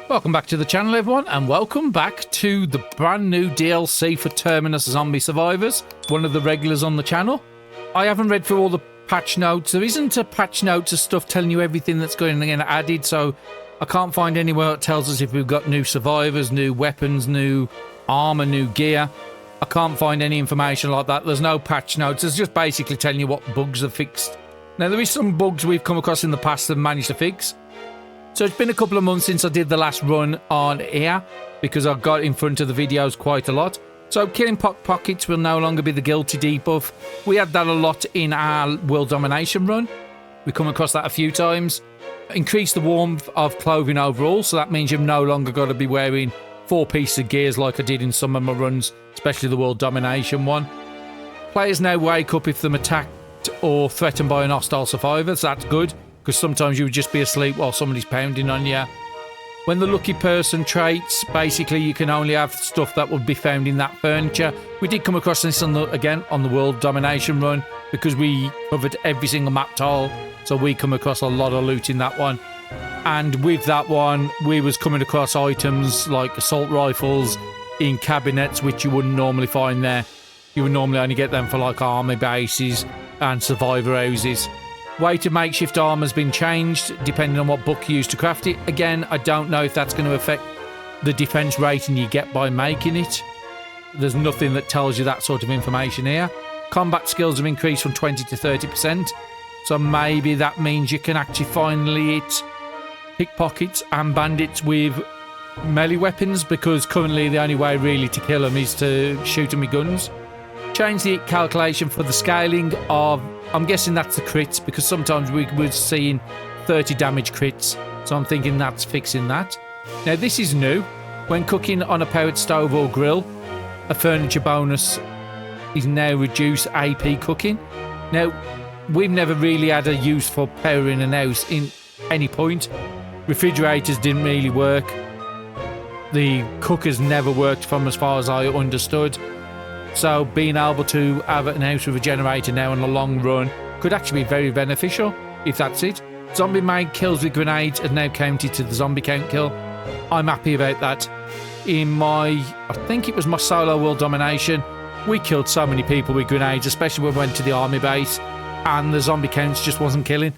Welcome back to the channel, everyone, and welcome back to the brand new DLC for Terminus Zombie Survivors, one of the regulars on the channel. I haven't read through all the patch notes. There isn't a patch notes of stuff telling you everything that's going to get added, so I can't find anywhere that tells us if we've got new survivors, new weapons, new armor, new gear. I can't find any information like that. There's no patch notes. It's just basically telling you what bugs are fixed. Now, there is some bugs we've come across in the past and managed to fix. So it's been a couple of months since I did the last run on here because I got in front of the videos quite a lot. So killing pockets will no longer be the guilty debuff. We had that a lot in our world domination run. We come across that a few times. Increase the warmth of clothing overall, so that means you've no longer got to be wearing 4 pieces of gears like I did in some of my runs, especially the world domination one. Players now wake up if they're attacked or threatened by an hostile survivor, so that's good, because sometimes you would just be asleep while somebody's pounding on you. When the lucky person traits, basically you can only have stuff that would be found in that furniture. We did come across this again on the world domination run because we covered every single map tile, so we come across a lot of loot in that one. And with that one, we was coming across items like assault rifles in cabinets, which you wouldn't normally find there. You would normally only get them for like army bases and survivor houses. Weight of makeshift armor has been changed depending on what book you use to craft it. Again, I don't know if that's going to affect the defense rating you get by making it. There's nothing that tells you that sort of information here. Combat skills have increased from 20 to 30%. So maybe that means you can actually finally hit pickpockets and bandits with melee weapons, because currently the only way really to kill them is to shoot them with guns. Change the calculation for the scaling of, I'm guessing that's the crits, because sometimes we were seeing 30 damage crits, so I'm thinking that's fixing that. Now this is new. When cooking on a powered stove or grill, a furniture bonus is now reduced AP cooking. Now, we've never really had a use for powering an house in any point. Refrigerators didn't really work. The cookers never worked from as far as I understood. So being able to have an house with a generator now in a long run could actually be very beneficial, if that's it. Zombie made kills with grenades are now counted to the zombie count kill. I'm happy about that. In my, I think it was my solo world domination, we killed so many people with grenades, especially when we went to the army base, and the zombie counts just wasn't killing.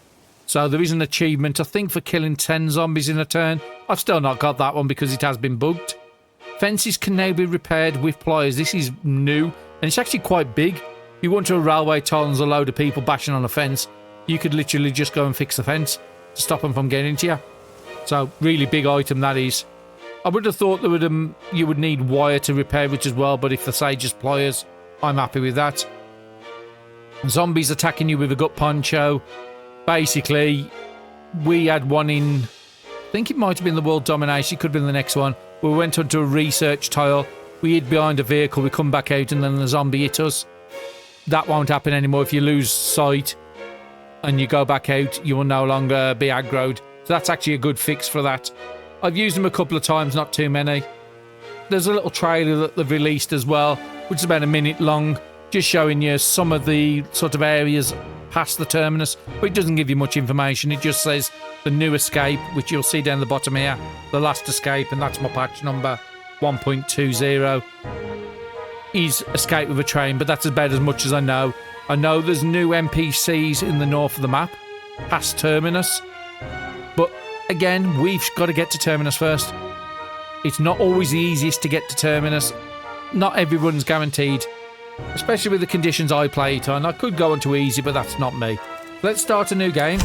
So there is an achievement, I think, for killing 10 zombies in a turn. I've still not got that one because it has been bugged. Fences can now be repaired with pliers. This is new, and it's actually quite big. If you went to a railway tunnel and there's a load of people bashing on a fence, you could literally just go and fix the fence to stop them from getting to you. So, really big item that is. I would have thought that you would need wire to repair it as well, but if they say just pliers, I'm happy with that. Zombies attacking you with a gut poncho. Basically, we had one in, I think it might have been the world domination, it could have been the next one. We went onto a research tile, we hid behind a vehicle, we come back out and then the zombie hit us. That won't happen anymore. If you lose sight and you go back out, you will no longer be aggroed. So that's actually a good fix for that. I've used them a couple of times, not too many. There's a little trailer that they've released as well, which is about a minute long, just showing you some of the sort of areas past the terminus, but it doesn't give you much information. It just says the new escape, which you'll see down the bottom here, the last escape, and that's my patch number 1.20, is escape with a train, but that's about as much as I know. I know there's new NPCs in the north of the map, past Terminus, but again, we've got to get to Terminus first. It's not always the easiest to get to Terminus. Not everyone's guaranteed, especially with the conditions I play it on. I could go on to easy, but that's not me. Let's start a new game,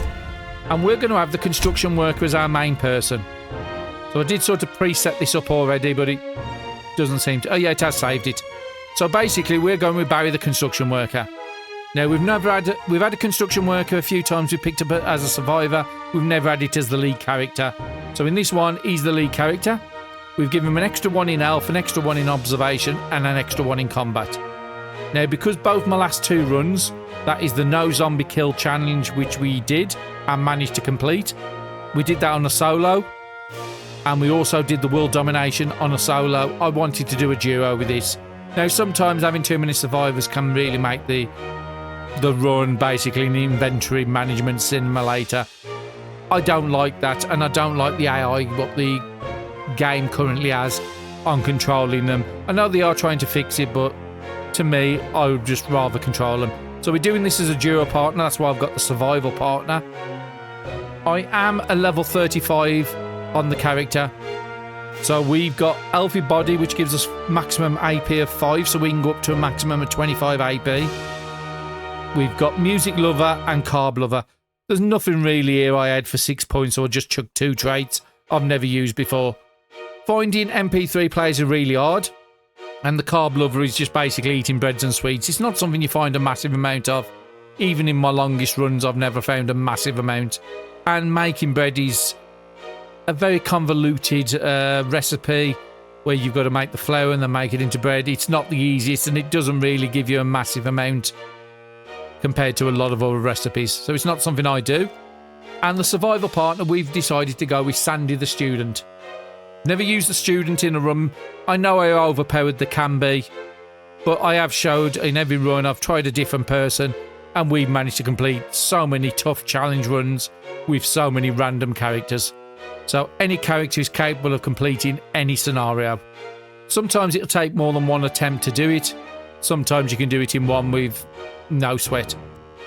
and we're going to have the construction worker as our main person. So I did sort of preset this up already, but it doesn't seem to... Oh yeah, it has saved it. So basically, we're going with Barry the construction worker. Now, we've had a construction worker a few times. We picked up as a survivor. We've never had it as the lead character. So in this one, he's the lead character. We've given him an extra 1 in health, an extra 1 in observation, and an extra 1 in combat. Now, because both my last 2 runs, that is the no zombie kill challenge, which we did and managed to complete. We did that on a solo, and we also did the world domination on a solo. I wanted to do a duo with this. Now, sometimes having too many survivors can really make the run basically an inventory management simulator. I don't like that, and I don't like the AI, what the game currently has on controlling them. I know they are trying to fix it, but to me, I would just rather control them. So we're doing this as a duo partner. That's why I've got the survival partner. I am a level 35 on the character. So we've got Elfie Body, which gives us maximum AP of 5, so we can go up to a maximum of 25 AP. We've got Music Lover and Carb Lover. There's nothing really here I had for 6 points, so I just chucked 2 traits I've never used before. Finding MP3 players are really hard, and the Carb Lover is just basically eating breads and sweets. It's not something you find a massive amount of. Even in my longest runs, I've never found a massive amount. And making bread is a very convoluted recipe where you've got to make the flour and then make it into bread. It's not the easiest, and it doesn't really give you a massive amount compared to a lot of other recipes. So it's not something I do. And the survival partner, we've decided to go with Sandy the Student. Never used the Student in a run. I know how overpowered they can be, but I have showed in every run I've tried a different person, and we've managed to complete so many tough challenge runs with so many random characters. So any character is capable of completing any scenario. Sometimes it'll take more than one attempt to do it. Sometimes you can do it in one with no sweat.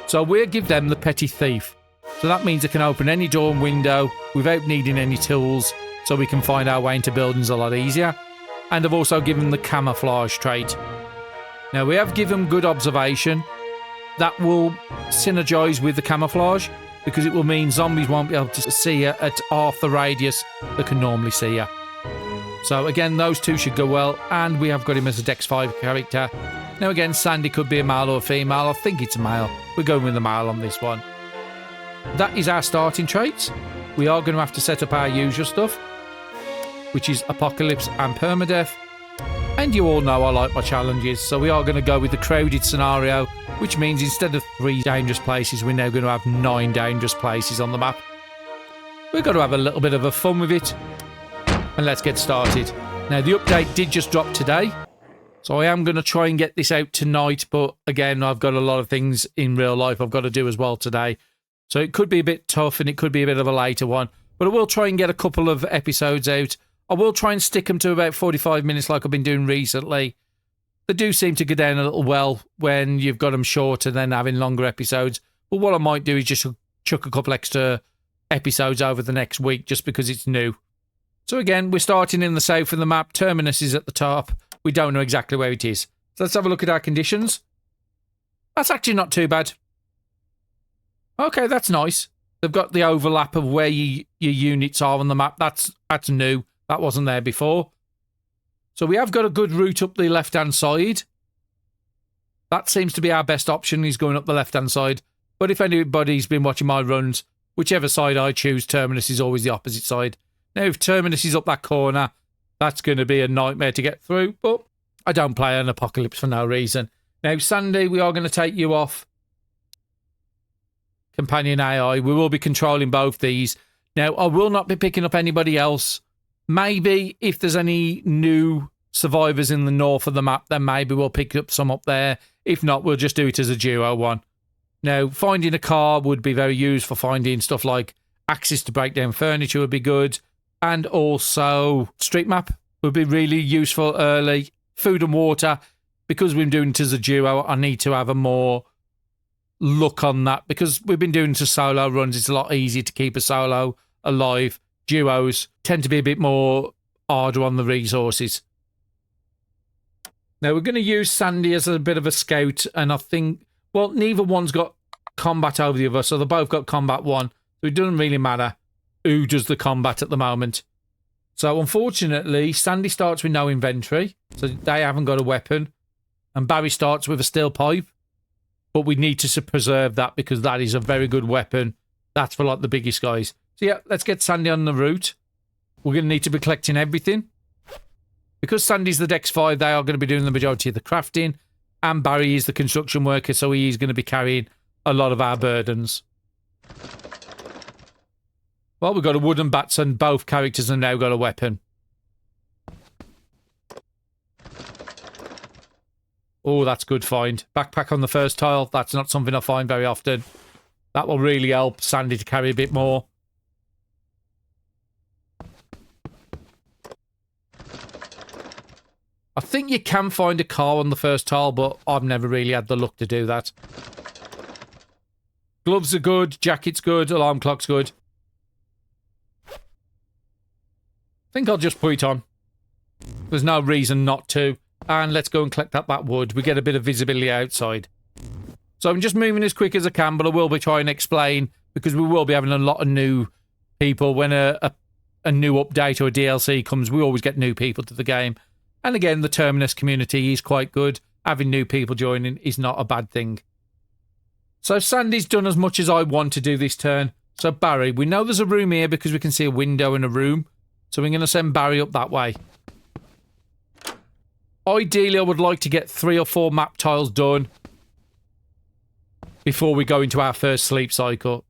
So we'll give them the Petty Thief. So that means they can open any door and window without needing any tools, so we can find our way into buildings a lot easier. And I've also given the Camouflage trait. Now we have given Good Observation. That will synergize with the Camouflage, because it will mean zombies won't be able to see her at half the radius they can normally see her. So again, those two should go well, and we have got him as a Dex 5 character. Now again, Sandy could be a male or a female. I think it's a male. We're going with the male on this one. That is our starting traits. We are going to have to set up our usual stuff, which is Apocalypse and Permadeath. And you all know I like my challenges, so we are going to go with the crowded scenario, which means instead of 3 dangerous places, we're now going to have 9 dangerous places on the map. We've got to have a little bit of a fun with it, and let's get started. Now, the update did just drop today, so I am going to try and get this out tonight, but again, I've got a lot of things in real life I've got to do as well today. So it could be a bit tough, and it could be a bit of a later one, but I will try and get a couple of episodes out. I will try and stick them to about 45 minutes like I've been doing recently. They do seem to go down a little well when you've got them short and then having longer episodes. But what I might do is just chuck a couple extra episodes over the next week just because it's new. So again, we're starting in the south of the map. Terminus is at the top. We don't know exactly where it is. So let's have a look at our conditions. That's actually not too bad. Okay, that's nice. They've got the overlap of where your units are on the map. That's new. That wasn't there before. So we have got a good route up the left-hand side. That seems to be our best option, is going up the left-hand side. But if anybody's been watching my runs, whichever side I choose, Terminus is always the opposite side. Now, if Terminus is up that corner, that's going to be a nightmare to get through. But I don't play an Apocalypse for no reason. Now, Sandy, we are going to take you off Companion AI. We will be controlling both these. Now, I will not be picking up anybody else. Maybe if there's any new survivors in the north of the map, then maybe we'll pick up some up there. If not, we'll just do it as a duo one. Now, finding a car would be very useful. Finding stuff like axes to break down furniture would be good. And also street map would be really useful early. Food and water. Because we're doing it as a duo, I need to have a more look on that. Because we've been doing it as solo runs, it's a lot easier to keep a solo alive. Duos tend to be a bit more harder on the resources. Now, we're going to use Sandy as a bit of a scout, and I think, well, neither one's got combat over the other, so they both got combat 1, so it doesn't really matter who does the combat at the moment. So, unfortunately, Sandy starts with no inventory, so they haven't got a weapon, and Barry starts with a steel pipe, but we need to preserve that because that is a very good weapon. That's for, like, the biggest guys. So yeah, let's get Sandy on the route. We're going to need to be collecting everything. Because Sandy's the Dex 5, they are going to be doing the majority of the crafting. And Barry is the construction worker, so he's going to be carrying a lot of our burdens. Well, we've got a wooden bats and both characters have now got a weapon. Oh, that's good find. Backpack on the first tile. That's not something I find very often. That will really help Sandy to carry a bit more. I think you can find a car on the first tile, but I've never really had the luck to do that. Gloves are good, jacket's good, alarm clock's good. I think I'll just put it on. There's no reason not to. And let's go and collect that wood. We get a bit of visibility outside. So I'm just moving as quick as I can, but I will be trying to explain, because we will be having a lot of new people. When a new update or a DLC comes, we always get new people to the game. And again, the Terminus community is quite good. Having new people joining is not a bad thing. So Sandy's done as much as I want to do this turn. So Barry, we know there's a room here because we can see a window in a room. So we're going to send Barry up that way. Ideally, I would like to get 3 or 4 map tiles done before we go into our first sleep cycle.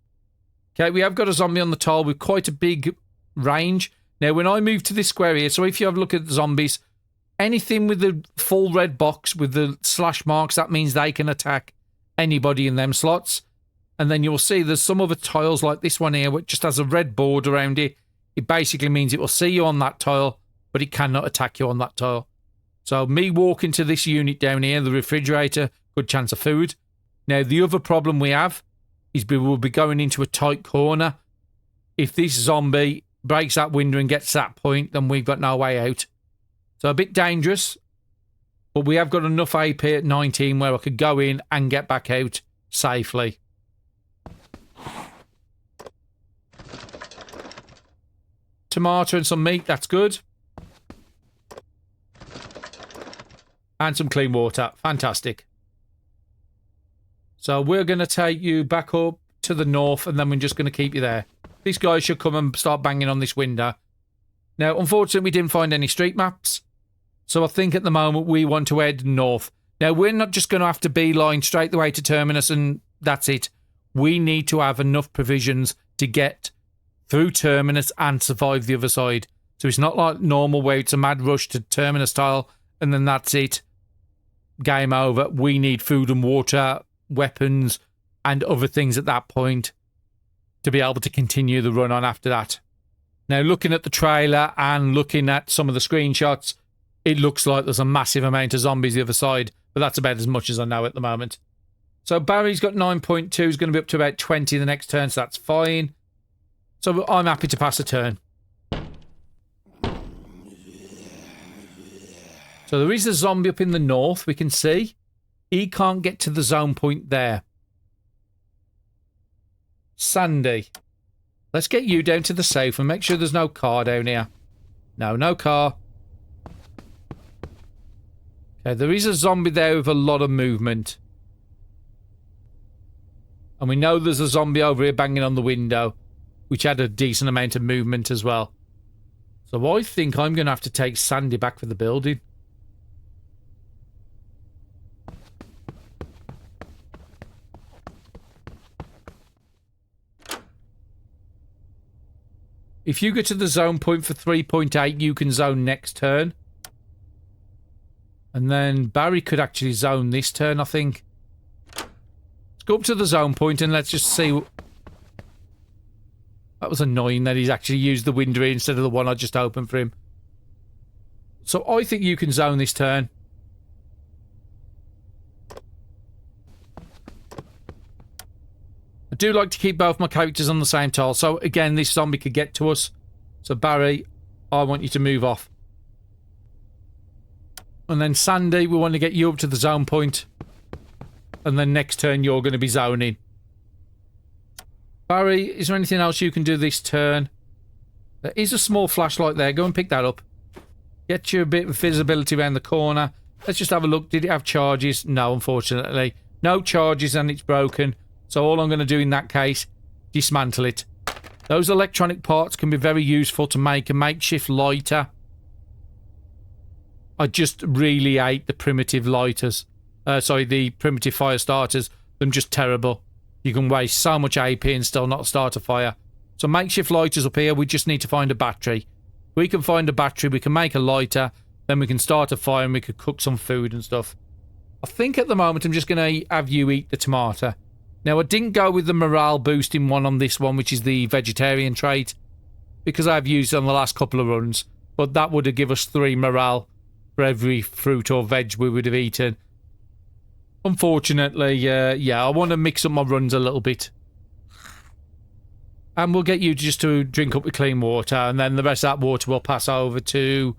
Okay, we have got a zombie on the tile with quite a big range. Now, when I move to this square here, so if you have a look at the zombies, anything with the full red box with the slash marks, that means they can attack anybody in them slots. And then you'll see there's some other tiles like this one here, which just has a red board around it. It basically means it will see you on that tile, but it cannot attack you on that tile. So me walking to this unit down here, the refrigerator, good chance of food. Now, the other problem we have is we will be going into a tight corner. If this zombie breaks that window and gets to that point, then we've got no way out. So a bit dangerous, but we have got enough AP at 19 where I could go in and get back out safely. Tomato and some meat, that's good. And some clean water, fantastic. So we're going to take you back up to the north, and then we're just going to keep you there. These guys should come and start banging on this window. Now, unfortunately, we didn't find any street maps. So I think at the moment we want to head north. Now, we're not just going to have to beeline straight the way to Terminus and that's it. We need to have enough provisions to get through Terminus and survive the other side. So it's not like normal where it's a mad rush to Terminus tile and then that's it. Game over. We need food and water, weapons, and other things at that point to be able to continue the run on after that. Now, looking at the trailer and looking at some of the screenshots, it looks like there's a massive amount of zombies the other side, but that's about as much as I know at the moment. So Barry's got 9.2, he's going to be up to about 20 the next turn, so that's fine. So I'm happy to pass a turn. So there is a zombie up in the north, we can see. He can't get to the zone point there. Sandy. Let's get you down to the safe and make sure there's no car down here. No, no car. Okay, there is a zombie there with a lot of movement. And we know there's a zombie over here banging on the window, which had a decent amount of movement as well. So I think I'm going to have to take Sandy back for the building. If you get to the zone point for 3.8, you can zone next turn. And then Barry could actually zone this turn, I think. Let's go up to the zone point and let's just see. That was annoying that he's actually used the window instead of the one I just opened for him. So I think you can zone this turn. I do like to keep both my characters on the same tile. So again, this zombie could get to us. So Barry, I want you to move off. And then Sandy, we want to get you up to the zone point. And then next turn, you're going to be zoning. Barry, is there anything else you can do this turn? There is a small flashlight there. Go and pick that up. Get you a bit of visibility around the corner. Let's just have a look. Did it have charges? No, unfortunately. No charges and it's broken. So all I'm going to do in that case, dismantle it. Those electronic parts can be very useful to make a makeshift lighter. I just really hate the primitive lighters. The primitive fire starters. They're just terrible. You can waste so much AP and still not start a fire. So makeshift lighters up here, we just need to find a battery. We can find a battery, we can make a lighter, then we can start a fire and we could cook some food and stuff. I think at the moment I'm just going to have you eat the tomato. Now, I didn't go with the morale boosting one on this one, which is the vegetarian trait, because I've used it on the last couple of runs, but that would have given us 3 morale. for every fruit or veg we would have eaten. Unfortunately, yeah, I want to mix up my runs a little bit. And we'll get you just to drink up with clean water, and then the rest of that water will pass over to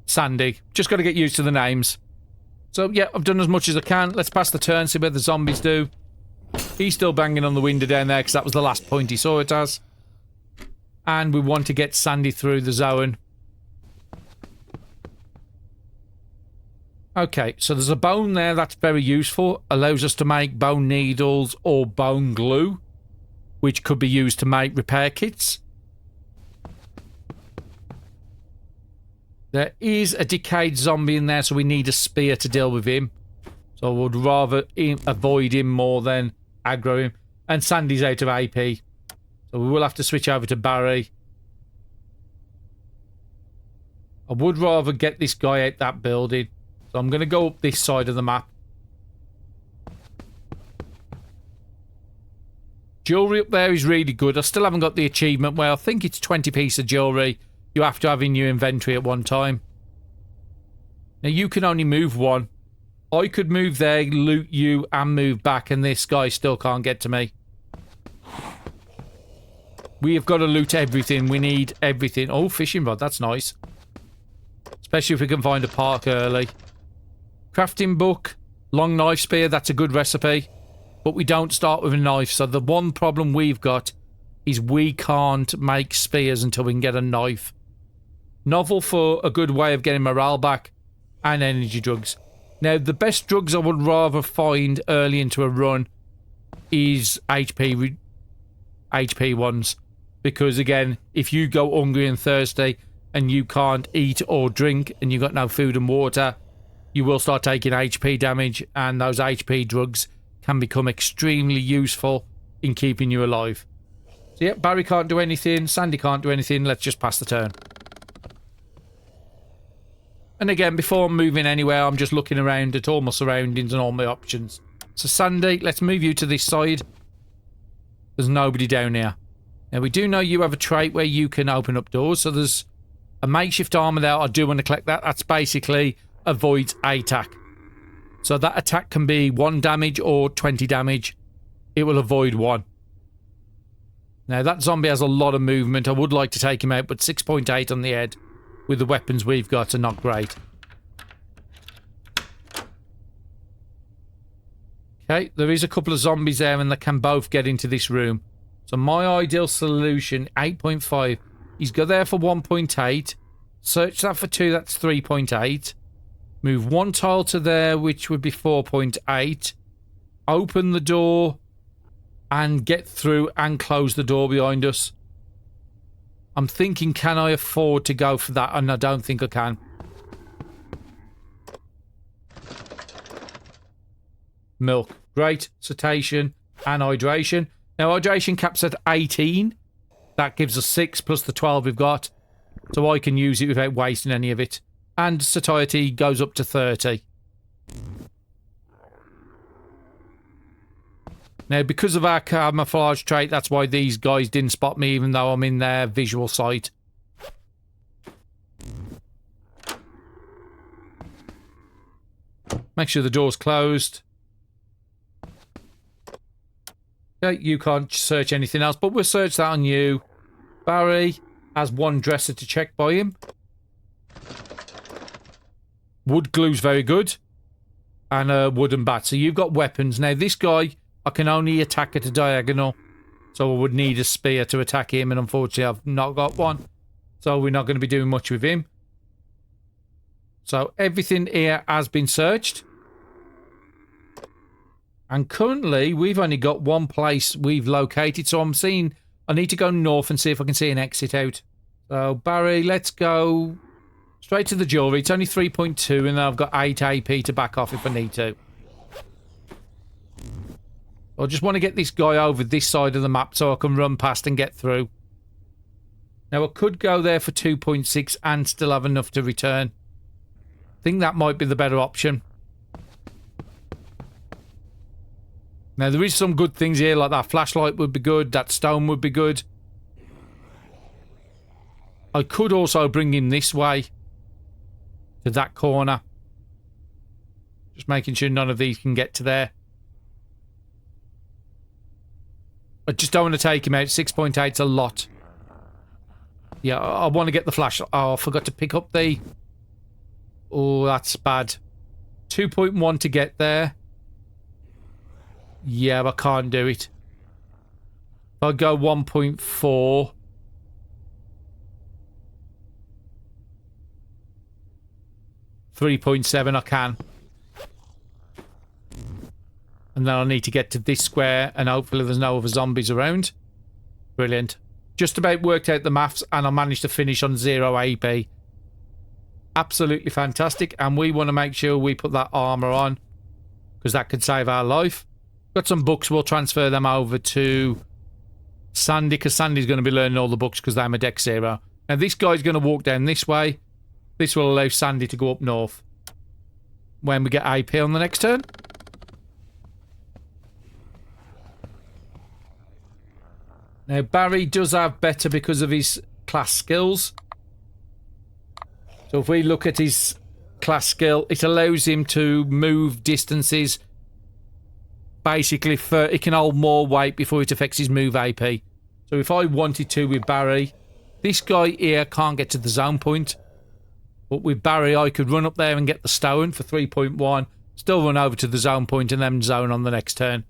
Sandy. Just got to get used to the names. So, yeah, I've done as much as I can. Let's pass the turn, see where the zombies do. He's still banging on the window down there, because that was the last point he saw it as. And we want to get Sandy through the zone. Okay, so there's a bone there that's very useful. Allows us to make bone needles or bone glue, which could be used to make repair kits. There is a decayed zombie in there, so we need a spear to deal with him. So I would rather avoid him more than aggro him. And Sandy's out of AP. So we will have to switch over to Barry. I would rather get this guy out that building. So I'm going to go up this side of the map. Jewellery up there is really good. I still haven't got the achievement where I think it's 20 pieces of jewellery you have to have in your inventory at one time. Now you can only move one. I could move there, loot you, and move back, and this guy still can't get to me. We have got to loot everything. We need everything. Oh, fishing rod. That's nice. Especially if we can find a park early. Crafting book. Long knife spear. That's a good recipe. But we don't start with a knife. So the one problem we've got is we can't make spears until we can get a knife. Novel for a good way of getting morale back. And energy drugs. Now, the best drugs I would rather find early into a run is HP ones. Because, again, if you go hungry and thirsty and you can't eat or drink and you've got no food and water, you will start taking HP damage, and those HP drugs can become extremely useful in keeping you alive. So, yeah, Barry can't do anything. Sandy can't do anything. Let's just pass the turn. And again, before moving anywhere, I'm just looking around at all my surroundings and all my options. So, Sandy, let's move you to this side. There's nobody down here. Now, we do know you have a trait where you can open up doors. So, there's a makeshift armor there. I do want to collect that. That's basically avoids attack. So, that attack can be 1 damage or 20 damage. It will avoid 1. Now, that zombie has a lot of movement. I would like to take him out, but 6.8 on the head with the weapons we've got are not great. Okay, there is a couple of zombies there and they can both get into this room. So my ideal solution, 8.5, is go there for 1.8, search that for 2, that's 3.8, move 1 tile to there, which would be 4.8, open the door and get through and close the door behind us. I'm thinking, can I afford to go for that? And I don't think I can. Milk. Great. Cetacean and hydration. Now, hydration caps at 18. That gives us 6 plus the 12 we've got. So I can use it without wasting any of it. And satiety goes up to 30. Now, because of our camouflage trait, that's why these guys didn't spot me, even though I'm in their visual sight. Make sure the door's closed. Okay, you can't search anything else, but we'll search that on you. Barry has 1 dresser to check by him. Wood glue's very good. And a wooden bat. So you've got weapons. Now, this guy, I can only attack at a diagonal. So I would need a spear to attack him. And unfortunately, I've not got one. So we're not going to be doing much with him. So everything here has been searched. And currently, we've only got 1 place we've located. So I'm seeing, I need to go north and see if I can see an exit out. So Barry, let's go straight to the jewellery. It's only 3.2 and then I've got 8 AP to back off if I need to. I just want to get this guy over this side of the map so I can run past and get through. Now, I could go there for 2.6 and still have enough to return. I think that might be the better option. Now, there is some good things here, like that flashlight would be good, that stone would be good. I could also bring him this way. to that corner. Just making sure none of these can get to there. I just don't want to take him out. 6.8's a lot. Yeah, I want to get the flash. Oh, I forgot to pick up the... Oh, that's bad. 2.1 to get there. Yeah, I can't do it. If I go 1.4... 3.7 I can. And then I'll need to get to this square and hopefully there's no other zombies around. Brilliant. Just about worked out the maths and I managed to finish on 0 AP. Absolutely fantastic. And we want to make sure we put that armor on because that could save our life. Got some books. We'll transfer them over to Sandy because Sandy's going to be learning all the books because I'm a Dex 0. Now this guy's going to walk down this way. This will allow Sandy to go up north when we get AP on the next turn. Now, Barry does have better because of his class skills. So if we look at his class skill, it allows him to move distances. Basically, it can hold more weight before it affects his move AP. So if I wanted to with Barry, this guy here can't get to the zone point. But with Barry, I could run up there and get the stone for 3.1, still run over to the zone point and then zone on the next turn.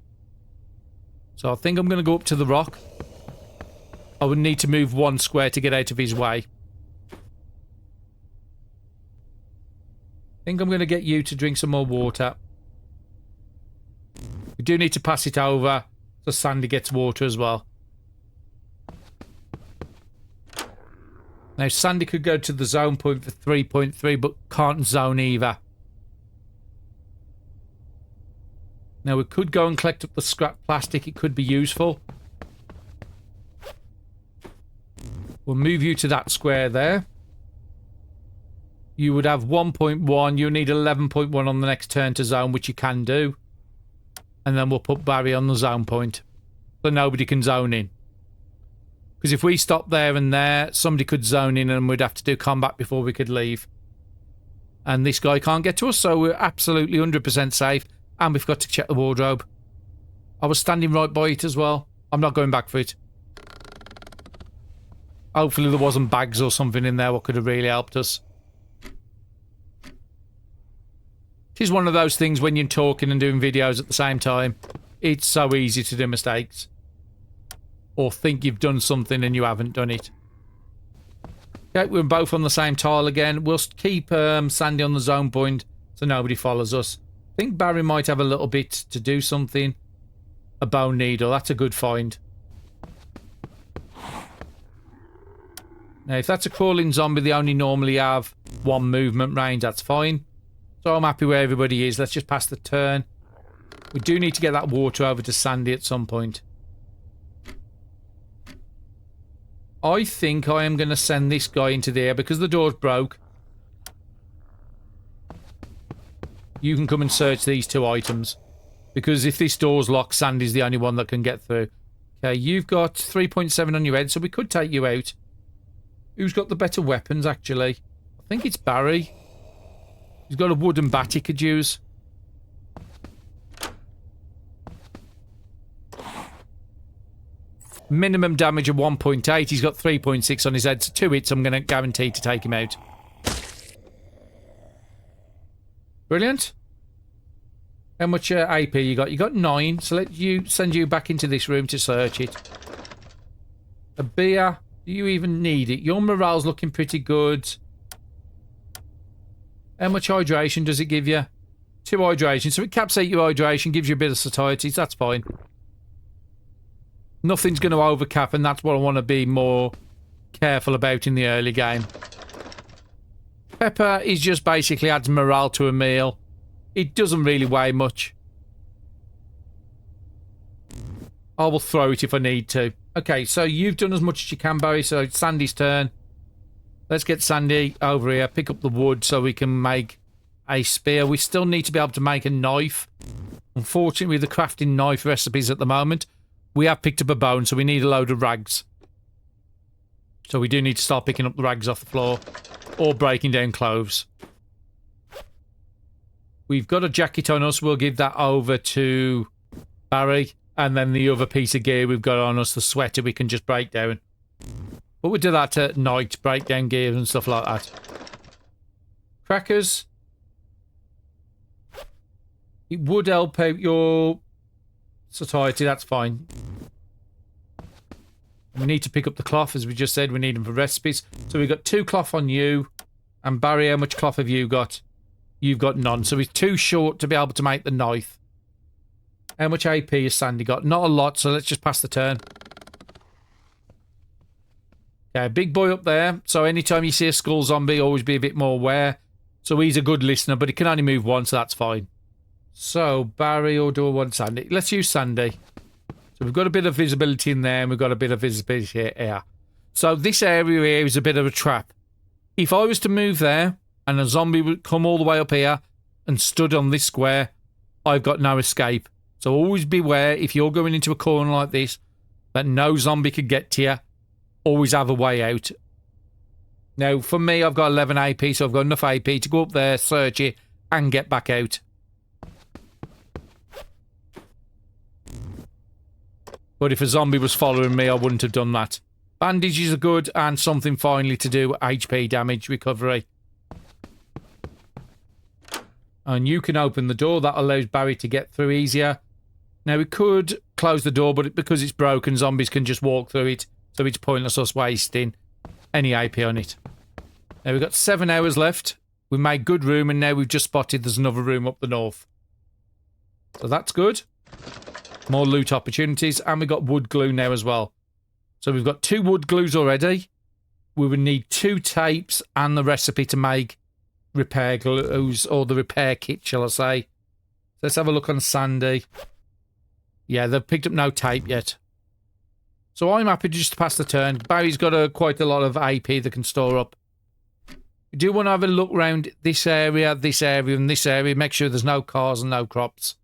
So I think I'm going to go up to the rock. I would need to move 1 square to get out of his way. I think I'm going to get you to drink some more water. We do need to pass it over so Sandy gets water as well. Now, Sandy could go to the zone point for 3.3, but can't zone either. Now, we could go and collect up the scrap plastic. It could be useful. We'll move you to that square there. You would have 1.1. You need 11.1 on the next turn to zone, which you can do. And then we'll put Barry on the zone point. So nobody can zone in. Because if we stop there and there, somebody could zone in and we'd have to do combat before we could leave. And this guy can't get to us, so we're absolutely 100% safe. And we've got to check the wardrobe. I was standing right by it as well. I'm not going back for it. Hopefully there wasn't bags or something in there what could have really helped us. It is one of those things when you're talking and doing videos at the same time. It's so easy to do mistakes. Or think you've done something and you haven't done it. Okay, we're both on the same tile again. We'll keep Sandy on the zone point so nobody follows us. I think Barry might have a little bit to do something. A bone needle, that's a good find. Now, if that's a crawling zombie, they only normally have 1 movement range. That's fine. So I'm happy where everybody is. Let's just pass the turn. We do need to get that water over to Sandy at some point. I think I am going to send this guy into there because the door's broke. You can come and search these 2 items. Because if this door's locked, Sandy's the only one that can get through. Okay, you've got 3.7 on your head, so we could take you out. Who's got the better weapons, actually? I think it's Barry. He's got a wooden bat he could use. Minimum damage of 1.8. He's got 3.6 on his head, so 2 hits I'm going to guarantee to take him out. Brilliant. How much AP you got? You got 9, so let you send you back into this room to search it. A beer. Do you even need it? Your morale's looking pretty good. How much hydration does it give you? 2 hydration. So it caps out your hydration, gives you a bit of satiety. That's fine. Nothing's going to overcap, and that's what I want to be more careful about in the early game. Pepper is just basically adds morale to a meal. It doesn't really weigh much. I will throw it if I need to. Okay, so you've done as much as you can, Barry, so it's Sandy's turn. Let's get Sandy over here, pick up the wood so we can make a spear. We still need to be able to make a knife. Unfortunately, the crafting knife recipes at the moment, we have picked up a bone, so we need a load of rags. So we do need to start picking up the rags off the floor or breaking down clothes. We've got a jacket on us. We'll give that over to Barry. And then the other piece of gear we've got on us, the sweater, we can just break down. But we'll do that at night, break down gear and stuff like that. Crackers. It would help out your satiety, that's fine. We need to pick up the cloth, as we just said. We need them for recipes. So we've got 2 cloth on you. And Barry, how much cloth have you got? You've got none. So we're too short to be able to make the knife. How much AP has Sandy got? Not a lot, so let's just pass the turn. Okay, big boy up there. So anytime you see a skull zombie, always be a bit more aware. So he's a good listener, but he can only move once, so that's fine. So, Barry, or do I want Sandy? Let's use Sandy. So we've got a bit of visibility in there, and we've got a bit of visibility here. So this area here is a bit of a trap. If I was to move there, and a zombie would come all the way up here, and stood on this square, I've got no escape. So always beware, if you're going into a corner like this, that no zombie could get to you. Always have a way out. Now, for me, I've got 11 AP, so I've got enough AP to go up there, search it, and get back out. But if a zombie was following me, I wouldn't have done that. Bandages are good, and something finally to do HP damage recovery. And you can open the door. That allows Barry to get through easier. Now, we could close the door, but because it's broken, zombies can just walk through it. So it's pointless us wasting any AP on it. Now, we've got 7 hours left. We made good room, and now we've just spotted there's another room up the north. So that's good. More loot opportunities, and we've got wood glue now as well. So we've got 2 wood glues already. We would need 2 tapes and the recipe to make repair glues, or the repair kit, shall I say. Let's have a look on Sandy. Yeah, they've picked up no tape yet. So I'm happy just to pass the turn. Barry's got quite a lot of AP that can store up. We do want to have a look around this area, and this area. Make sure there's no cars and no crops.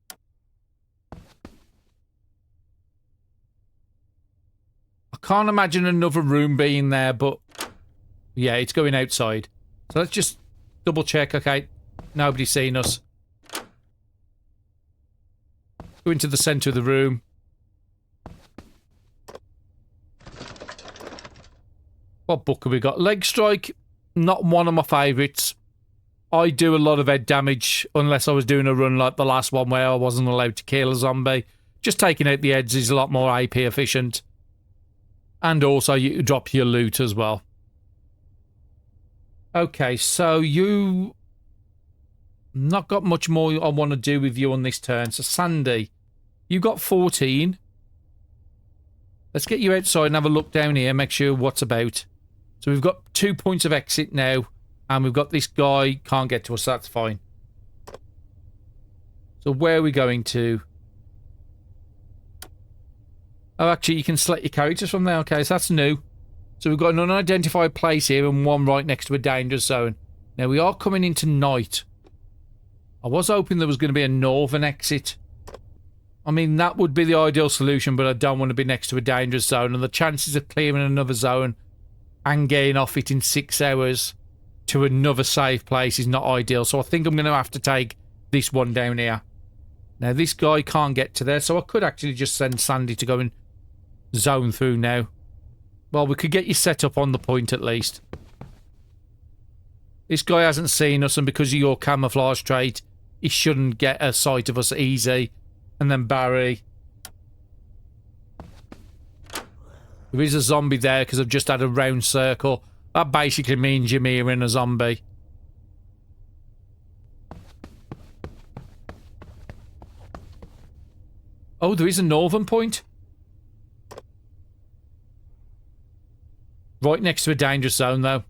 I can't imagine another room being there, but yeah, it's going outside. So let's just double check. Okay, nobody's seen us. Go into the centre of the room. What book have we got? Leg Strike, not one of my favourites. I do a lot of head damage, unless I was doing a run like the last one where I wasn't allowed to kill a zombie. Just taking out the heads is a lot more AP efficient. And also, you drop your loot as well. Okay, so you... not got much more I want to do with you on this turn. So, Sandy, you got 14. Let's get you outside and have a look down here, make sure what's about. So we've got 2 points of exit now, and we've got this guy can't get to us, so that's fine. So where are we going to? Oh, actually, you can select your characters from there. Okay, so that's new. So we've got an unidentified place here and one right next to a danger zone. Now, we are coming into night. I was hoping there was going to be a northern exit. I mean, that would be the ideal solution, but I don't want to be next to a dangerous zone. And the chances of clearing another zone and getting off it in 6 hours to another safe place is not ideal. So I think I'm going to have to take this one down here. Now, this guy can't get to there, so I could actually just send Sandy to go and zone through now. Well, we could get you set up on the point at least. This guy hasn't seen us, and because of your camouflage trait, he shouldn't get a sight of us easy. And then Barry. There is a zombie there because I've just had a round circle. That basically means you're mirroring a zombie. Oh, there is a northern point. Right next to a dangerous zone, though.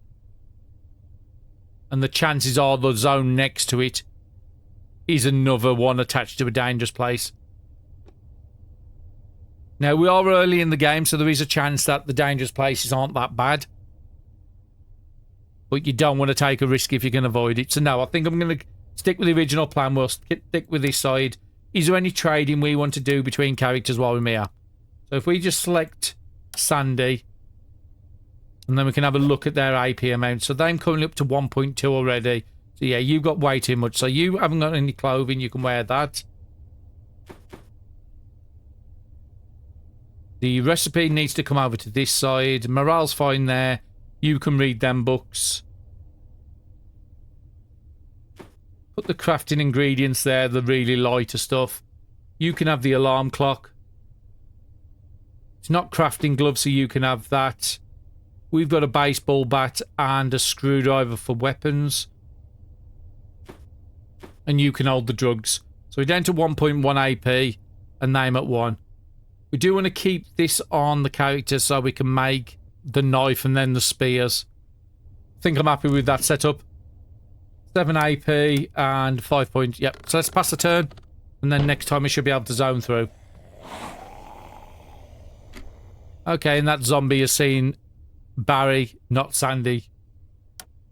And the chances are the zone next to it is another one attached to a dangerous place. Now, we are early in the game, so there is a chance that the dangerous places aren't that bad. But you don't want to take a risk if you can avoid it. So, no, I think I'm going to stick with the original plan. We'll stick with this side. Is there any trading we want to do between characters while we're here? So, if we just select Sandy, and then we can have a look at their AP amount. So, they're currently up to 1.2 already. So yeah, you've got way too much. So you haven't got any clothing. You can wear that. The recipe needs to come over to this side. Morale's fine there. You can read them books. Put the crafting ingredients there, the really lighter stuff. You can have the alarm clock. It's not crafting gloves, so you can have that. We've got a baseball bat and a screwdriver for weapons. And you can hold the drugs. So we're down to 1.1 AP and name at 1. We do want to keep this on the character so we can make the knife and then the spears. I think I'm happy with that setup. 7 AP and 5 points. Yep, so let's pass the turn. And then next time we should be able to zone through. Okay, and that zombie has seen Barry, not Sandy.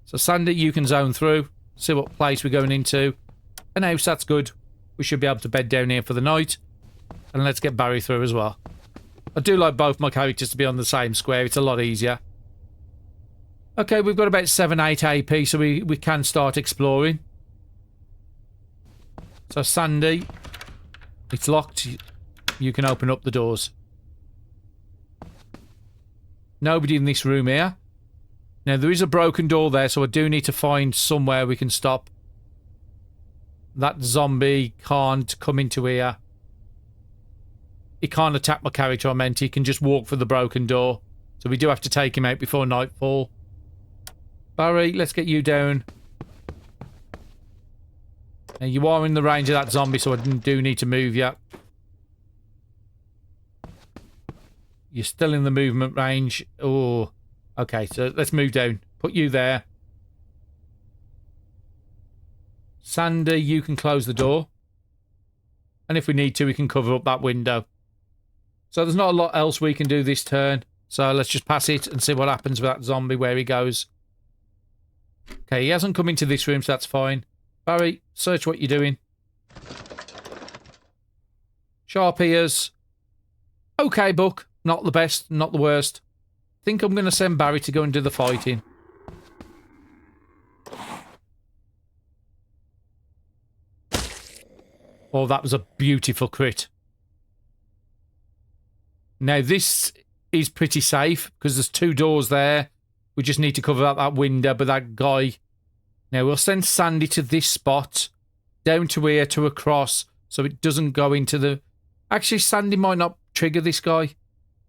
So Sandy, you can zone through. See what place we're going into. An house, that's good. We should be able to bed down here for the night. And let's get Barry through as well. I do like both my characters to be on the same square. It's a lot easier. Okay, we've got about 7, 8 AP, so we can start exploring. So Sandy, it's locked. You can open up the doors. Nobody in this room here. Now, there is a broken door there, so I do need to find somewhere we can stop. That zombie can't come into here. He can't attack my character, I meant. He can just walk for the broken door. So we do have to take him out before nightfall. Barry, let's get you down. Now, you are in the range of that zombie, so I do need to move you. You're still in the movement range. Oh, okay, so let's move down. Put you there. Sandy, you can close the door. And if we need to, we can cover up that window. So there's not a lot else we can do this turn. So let's just pass it and see what happens with that zombie, where he goes. Okay, he hasn't come into this room, so that's fine. Barry, search what you're doing. Sharp ears. Okay, book. Not the best, not the worst. Think I'm going to send Barry to go and do the fighting. Oh, that was a beautiful crit. Now, this is pretty safe because there's 2 doors there. We just need to cover up that window, but that guy... Now, we'll send Sandy to this spot, down to here, to across, so it doesn't go into the... Actually, Sandy might not trigger this guy,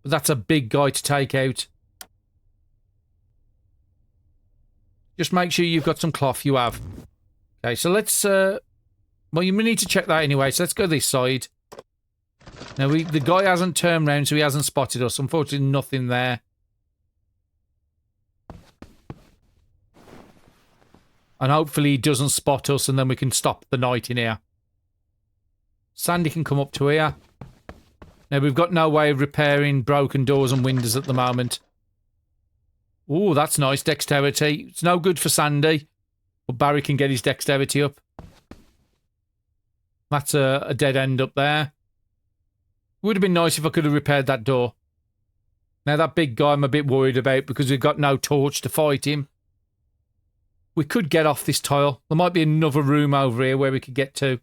but that's a big guy to take out. Just make sure you've got some cloth. You have. Okay, so let's... Well, you need to check that anyway, so let's go this side. Now, the guy hasn't turned round, so he hasn't spotted us. Unfortunately, nothing there. And hopefully he doesn't spot us, and then we can stop the night in here. Sandy can come up to here. Now, we've got no way of repairing broken doors and windows at the moment. Oh, that's nice. Dexterity. It's no good for Sandy, but Barry can get his dexterity up. That's a dead end up there. Would have been nice if I could have repaired that door. Now, that big guy I'm a bit worried about because we've got no torch to fight him. We could get off this tile. There might be another room over here where we could get to.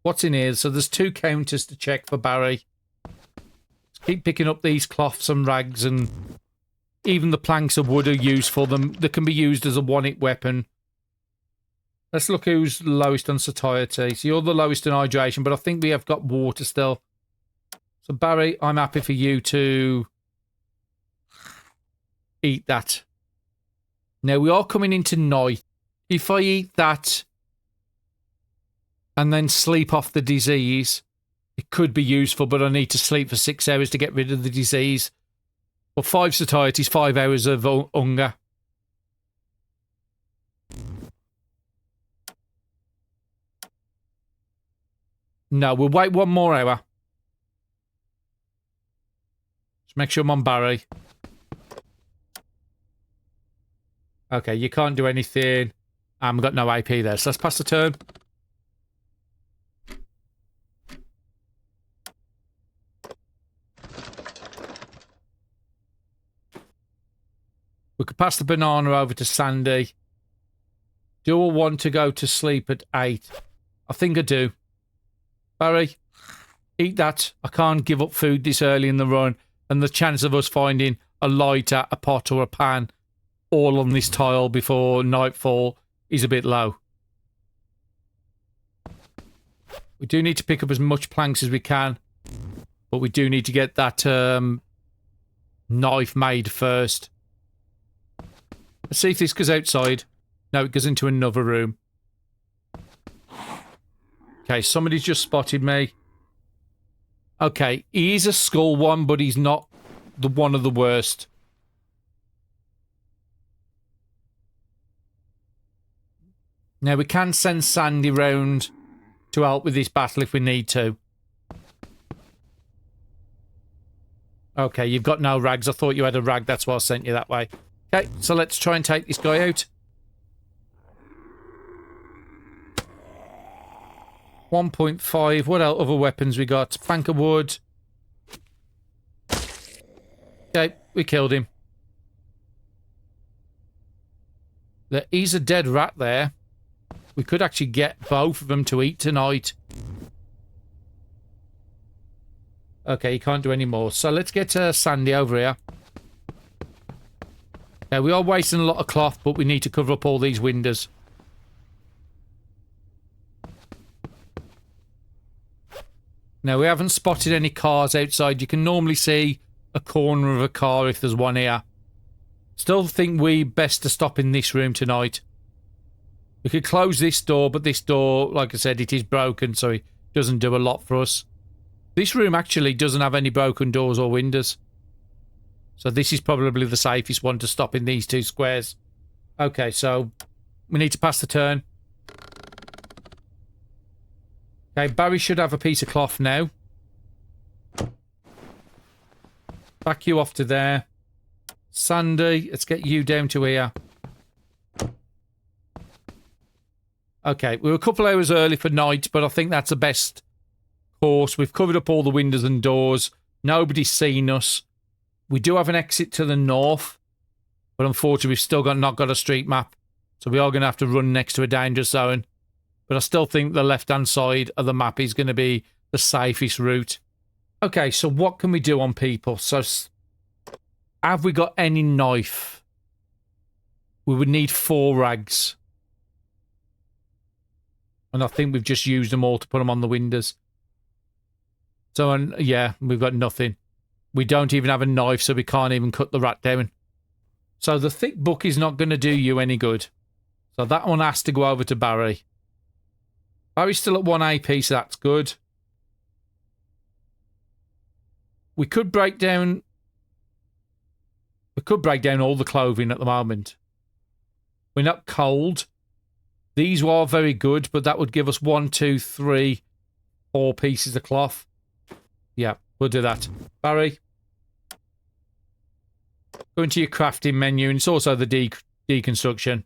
What's in here? So there's 2 counters to check for Barry. Just keep picking up these cloths and rags, and even the planks of wood are useful. They can be used as a one-hit weapon. Let's look who's lowest on satiety. So you're the lowest in hydration, but I think we have got water still. So Barry, I'm happy for you to eat that. Now, we are coming into night. If I eat that and then sleep off the disease, it could be useful, but I need to sleep for 6 hours to get rid of the disease. But 5 satiety is 5 hours of hunger. No, we'll wait 1 more hour. Just make sure I'm on Barry. Okay, you can't do anything. We've got no AP there, so let's pass the turn. We could pass the banana over to Sandy. Do I want to go to sleep at 8? I think I do. Barry, eat that. I can't give up food this early in the run, and the chance of us finding a lighter, a pot or a pan all on this tile before nightfall is a bit low. We do need to pick up as much planks as we can, but we do need to get that knife made first. Let's see if this goes outside. No, it goes into another room. Okay, somebody's just spotted me. Okay, he is a skull one, but he's not one of the worst. Now, we can send Sandy round to help with this battle if we need to. Okay, you've got no rags. I thought you had a rag. That's why I sent you that way. Okay, so let's try and take this guy out. 1.5. What other weapons we got? Plank of wood. Okay, we killed him. There is a dead rat there. We could actually get both of them to eat tonight. Okay, you can't do any more. So let's get Sandy over here. Yeah, we are wasting a lot of cloth, but we need to cover up all these windows. Now, we haven't spotted any cars outside. You can normally see a corner of a car if there's one here. Still think we best to stop in this room tonight. We could close this door, but this door, like I said, it is broken, so it doesn't do a lot for us. This room actually doesn't have any broken doors or windows. So this is probably the safest one to stop in these two squares. Okay, so we need to pass the turn. Okay, Barry should have a piece of cloth now. Back you off to there. Sandy, let's get you down to here. Okay, we were a couple hours early for night, but I think that's the best course. We've covered up all the windows and doors. Nobody's seen us. We do have an exit to the north, but unfortunately we've still not got a street map, so we are going to have to run next to a danger zone. But I still think the left-hand side of the map is going to be the safest route. Okay, so what can we do on people? So, have we got any knife? We would need 4 rags. And I think we've just used them all to put them on the windows. So, yeah, we've got nothing. We don't even have a knife, so we can't even cut the rat down. So the thick book is not going to do you any good. So that one has to go over to Barry. Barry's still at 1 AP, so that's good. We could break down... We could break down all the clothing at the moment. We're not cold. These are very good, but that would give us 1, 2, 3, 4 pieces of cloth. Yeah, we'll do that. Barry, go into your crafting menu, and it's also the deconstruction.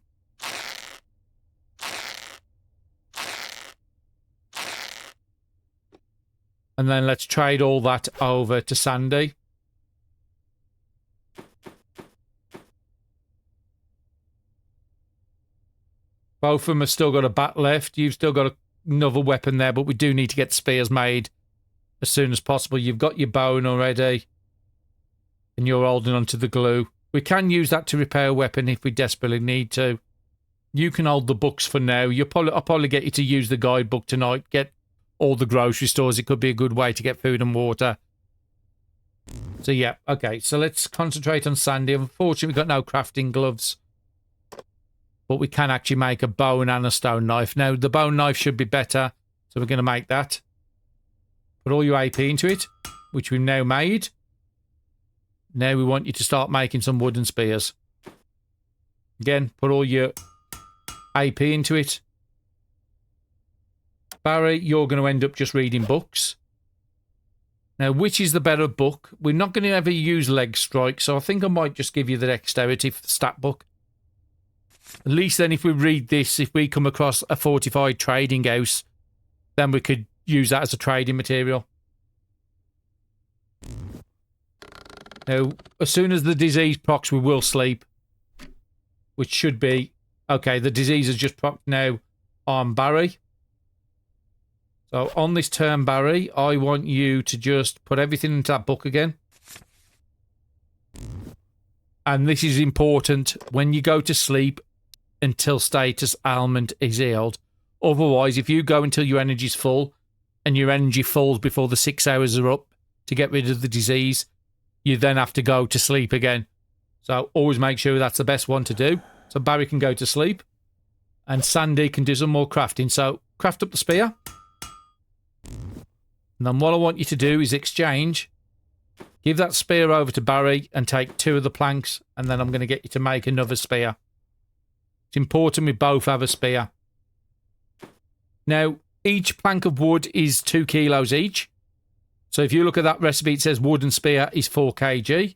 And then let's trade all that over to Sandy. Both of them have still got a bat left. You've still got another weapon there, but we do need to get spears made as soon as possible. You've got your bone already, and you're holding onto the glue. We can use that to repair a weapon if we desperately need to. You can hold the books for now. I'll probably get you to use the guidebook tonight. Get all the grocery stores. It could be a good way to get food and water. So yeah, okay. So let's concentrate on Sandy. Unfortunately, we've got no crafting gloves, but we can actually make a bone and a stone knife. Now, the bone knife should be better, so we're going to make that. Put all your AP into it, which we've now made. Now we want you to start making some wooden spears. Again, put all your AP into it. Barry, you're going to end up just reading books. Now, which is the better book? We're not going to ever use leg strike, so I think I might just give you the dexterity for the stat book. At least then if we read this, if we come across a fortified trading house, then we could use that as a trading material. Now, as soon as the disease procs, we will sleep, which should be Okay, the disease has just popped now on Barry. So on this turn, Barry, I want you to just put everything into that book again. And this is important when you go to sleep until status ailment is healed. Otherwise, if you go until your energy's full and your energy falls before the 6 hours are up to get rid of the disease, you then have to go to sleep again. So always make sure that's the best one to do. So Barry can go to sleep and Sandy can do some more crafting. So craft up the spear. And then what I want you to do is exchange. Give that spear over to Barry and take 2 of the planks, and then I'm going to get you to make another spear. It's important we both have a spear. Now, each plank of wood is 2 kilos each. So if you look at that recipe, it says wooden spear is 4 kg.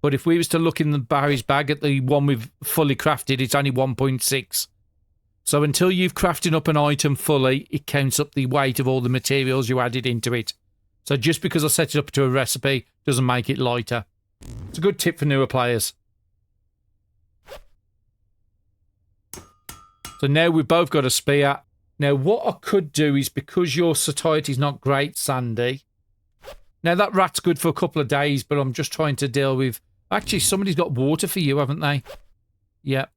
But if we was to look in the Barry's bag at the one we've fully crafted, it's only 1.6. So until you've crafted up an item fully, it counts up the weight of all the materials you added into it. So just because I set it up to a recipe doesn't make it lighter. It's a good tip for newer players. So now we've both got a spear. Now what I could do is, because your satiety is not great, Sandy. Now that rat's good for a couple of days, but I'm just trying to deal with... Actually, somebody's got water for you, haven't they? Yep.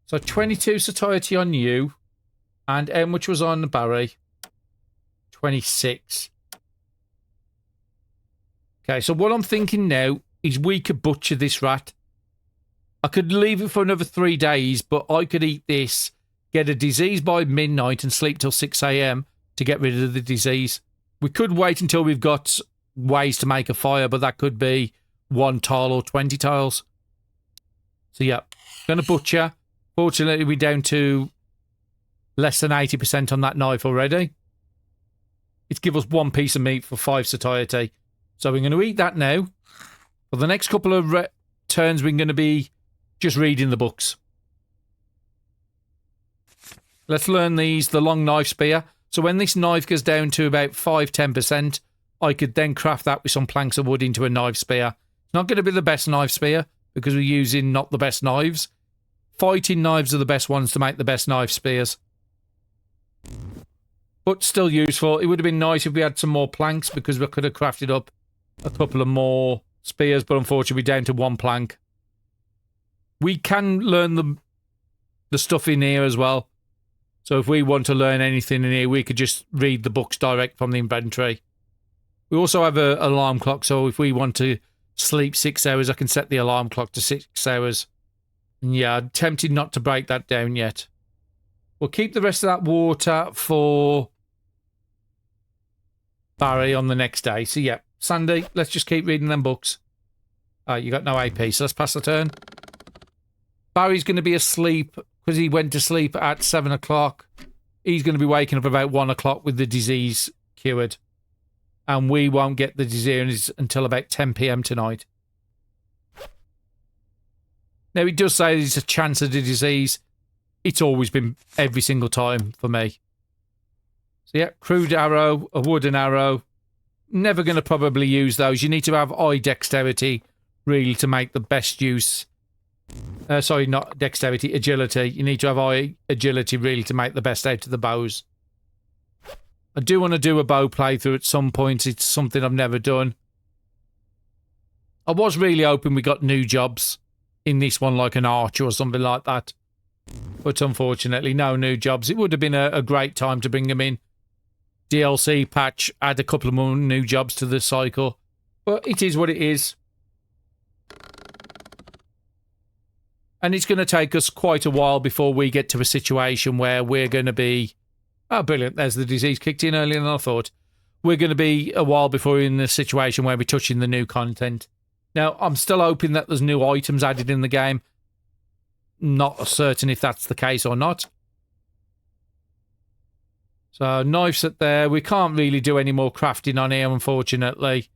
So 22 satiety on you. And how much was on Barry? 26. Okay, so what I'm thinking now is we could butcher this rat. I could leave it for another 3 days, but I could eat this, get a disease by midnight and sleep till 6 a.m. to get rid of the disease. We could wait until we've got ways to make a fire, but that could be 1 tile or 20 tiles. So yeah, gonna butcher. Fortunately, we're down to less than 80% on that knife already. It's give us 1 piece of meat for 5 satiety. So we're going to eat that now. For the next couple of turns, we're going to be just reading the books. Let's learn these, the long knife spear. So when this knife goes down to about 5-10%, I could then craft that with some planks of wood into a knife spear. It's not going to be the best knife spear because we're using not the best knives. Fighting knives are the best ones to make the best knife spears. But still useful. It would have been nice if we had some more planks because we could have crafted up a couple of more spears, but unfortunately we're down to 1 plank. We can learn the stuff in here as well. So if we want to learn anything in here, we could just read the books direct from the inventory. We also have an alarm clock, so if we want to sleep 6 hours, I can set the alarm clock to 6 hours. And yeah, I'm tempted not to break that down yet. We'll keep the rest of that water for Barry on the next day. So yeah, Sandy, let's just keep reading them books. Oh, you got no AP, so let's pass the turn. Barry's going to be asleep because he went to sleep at 7 o'clock. He's going to be waking up about 1 o'clock with the disease cured. And we won't get the disease until about 10 p.m. tonight. Now, it does say there's a chance of the disease. It's always been every single time for me. So yeah, crude arrow, a wooden arrow. Never going to probably use those. You need to have eye dexterity, really, to make the best use. Sorry, not dexterity, agility. You need to have eye agility, really, to make the best out of the bows. I do want to do a bow playthrough at some point. It's something I've never done. I was really hoping we got new jobs in this one, like an archer or something like that. But unfortunately, no new jobs. It would have been a great time to bring them in. DLC patch, add a couple of more new jobs to the cycle. But it is what it is. And it's going to take us quite a while before we get to a situation where we're going to be... Oh, brilliant. There's the disease kicked in earlier than I thought. We're going to be a while before we're in the situation where we're touching the new content. Now, I'm still hoping that there's new items added in the game. Not certain if that's the case or not. So, knives at there. We can't really do any more crafting on here, unfortunately.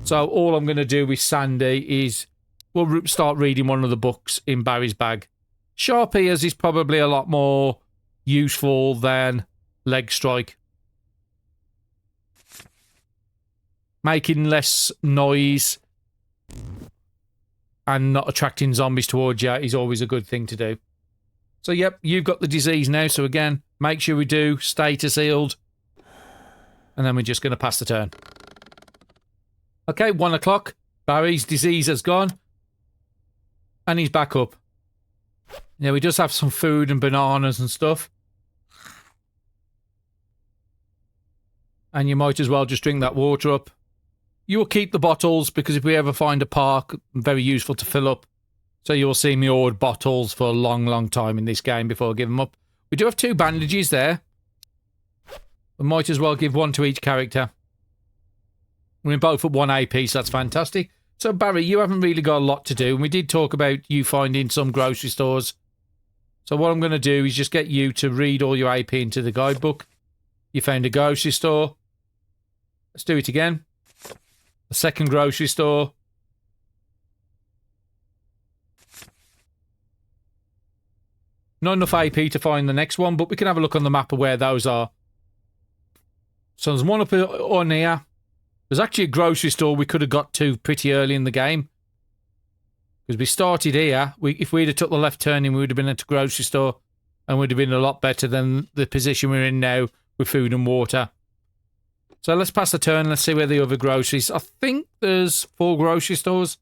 So, all I'm going to do with Sandy is we'll start reading one of the books in Barry's bag. Sharp ears is probably a lot more useful than leg strike. Making less noise and not attracting zombies towards you is always a good thing to do. So, yep, you've got the disease now. So, again, make sure we do status healed. And then we're just going to pass the turn. Okay, 1 o'clock. Barry's disease has gone. And he's back up. Yeah, we just have some food and bananas and stuff. And you might as well just drink that water up. You will keep the bottles because if we ever find a park, very useful to fill up. So you'll see me hoard bottles for a long, long time in this game before I give them up. We do have 2 bandages there. We might as well give 1 to each character. We're both at 1 AP, so that's fantastic. So, Barry, you haven't really got a lot to do. And we did talk about you finding some grocery stores. So what I'm going to do is just get you to read all your AP into the guidebook. You found a grocery store. Let's do it again. A second grocery store. Not enough AP to find the next one, but we can have a look on the map of where those are. So there's one up on here. There's actually a grocery store we could have got to pretty early in the game. Because we started here. If we'd have took the left turning, we would have been at a grocery store. And would have been a lot better than the position we're in now with food and water. So let's pass the turn. Let's see where the other groceries. I think there's 4 grocery stores.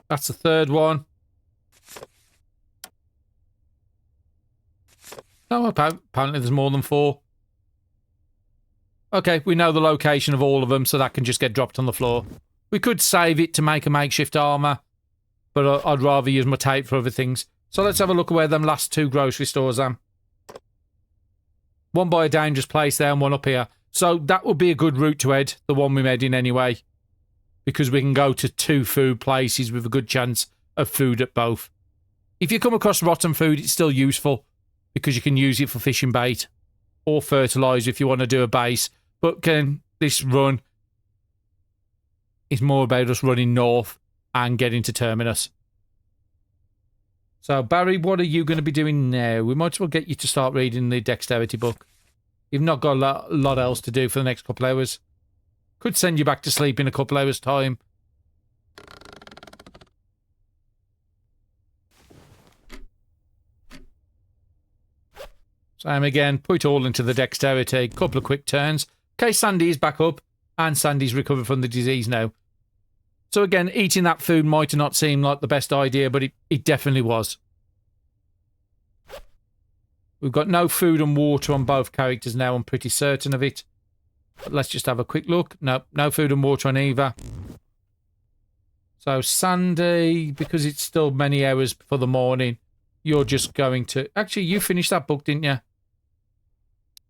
That's the third one. No, apparently there's more than 4. Okay, we know the location of all of them, so that can just get dropped on the floor. We could save it to make a makeshift armour, but I'd rather use my tape for other things. So let's have a look at where them last 2 grocery stores are. One by a dangerous place there and one up here. So that would be a good route to head, the one we're heading anyway. Because we can go to 2 food places with a good chance of food at both. If you come across rotten food, it's still useful. Because you can use it for fishing bait. Or fertiliser if you want to do a base. But this run is more about us running north and getting to Terminus. So, Barry, what are you going to be doing now? We might as well get you to start reading the dexterity book. You've not got a lot else to do for the next couple of hours. Could send you back to sleep in a couple hours' time. Same again, put it all into the dexterity, couple of quick turns. Okay, Sandy is back up, and Sandy's recovered from the disease now. So again, eating that food might not seem like the best idea, but it definitely was. We've got no food and water on both characters now, I'm pretty certain of it. But let's just have a quick look. No food and water on either. So Sandy, because it's still many hours for the morning, you're just going to... Actually, you finished that book, didn't you?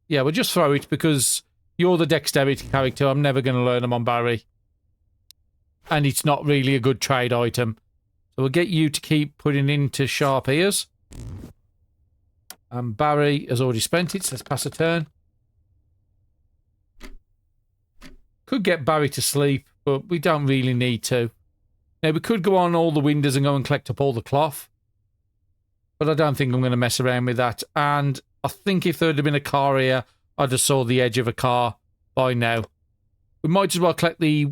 Yeah, we'll just throw it because you're the dexterity character. I'm never going to learn them on Barry. And it's not really a good trade item. So we'll get you to keep putting into sharp ears. And Barry has already spent it, so let's pass a turn. Could get Barry to sleep, but we don't really need to. Now, we could go on all the windows and go and collect up all the cloth. But I don't think I'm going to mess around with that. And I think if there had been a car here, I'd have saw the edge of a car by now. We might as well collect the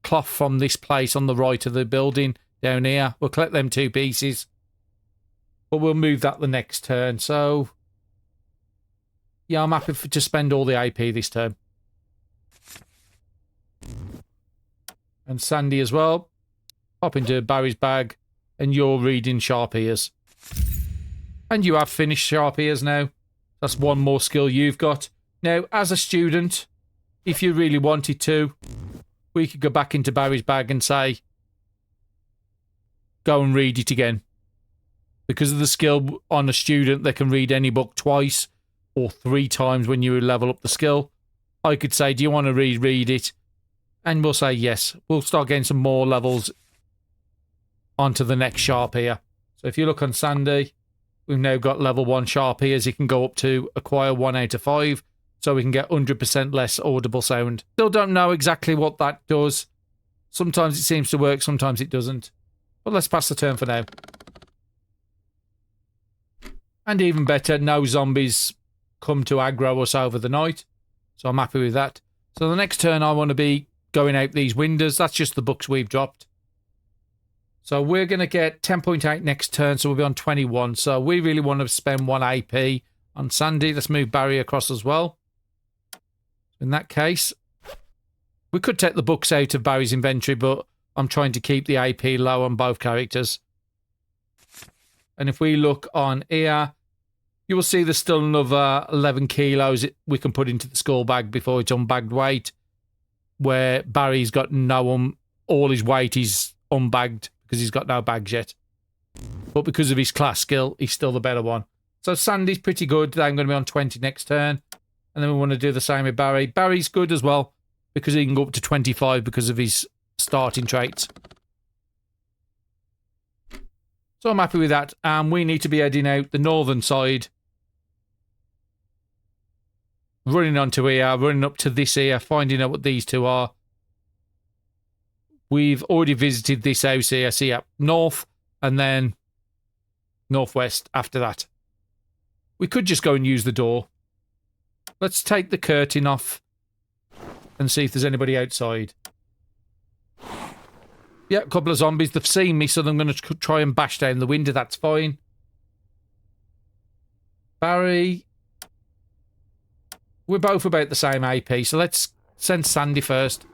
cloth from this place on the right of the building down here. We'll collect them 2 pieces. But we'll move that the next turn. So, yeah, I'm happy to spend all the AP this turn. And Sandy as well. Pop into Barry's bag. And you're reading sharp ears. And you have finished sharp ears now. That's one more skill you've got. Now, as a student, if you really wanted to, we could go back into Barry's bag and say, go and read it again. Because of the skill on a student, they can read any book twice or 3 times when you level up the skill. I could say, do you want to reread it? And we'll say yes. We'll start getting some more levels onto the next sharp ear. So if you look on Sandy, we've now got level 1 sharp ears. You can go up to acquire 1 out of 5. So we can get 100% less audible sound. Still don't know exactly what that does. Sometimes it seems to work, sometimes it doesn't. But let's pass the turn for now. And even better, no zombies come to aggro us over the night. So I'm happy with that. So the next turn I want to be going out these windows. That's just the books we've dropped. So we're going to get 10.8 next turn, so we'll be on 21. So we really want to spend 1 AP on Sandy. Let's move Barry across as well. In that case, we could take the books out of Barry's inventory, but I'm trying to keep the AP low on both characters. And if we look on here, you will see there's still another 11 kilos we can put into the school bag before it's unbagged weight, where Barry's got no, all his weight is unbagged because he's got no bags yet. But because of his class skill, he's still the better one. So Sandy's pretty good. I'm going to be on 20 next turn. And then we want to do the same with Barry. Barry's good as well because he can go up to 25 because of his starting traits. So I'm happy with that. And we need to be heading out the northern side. Running onto here, running up to this here, finding out what these two are. We've already visited this house here. So yeah, north and then northwest after that. We could just go and use the door. Let's take the curtain off and see if there's anybody outside. Yeah, a couple of zombies. They've seen me, so I'm going to try and bash down the window. That's fine. Barry. We're both about the same AP, so let's send Sandy first.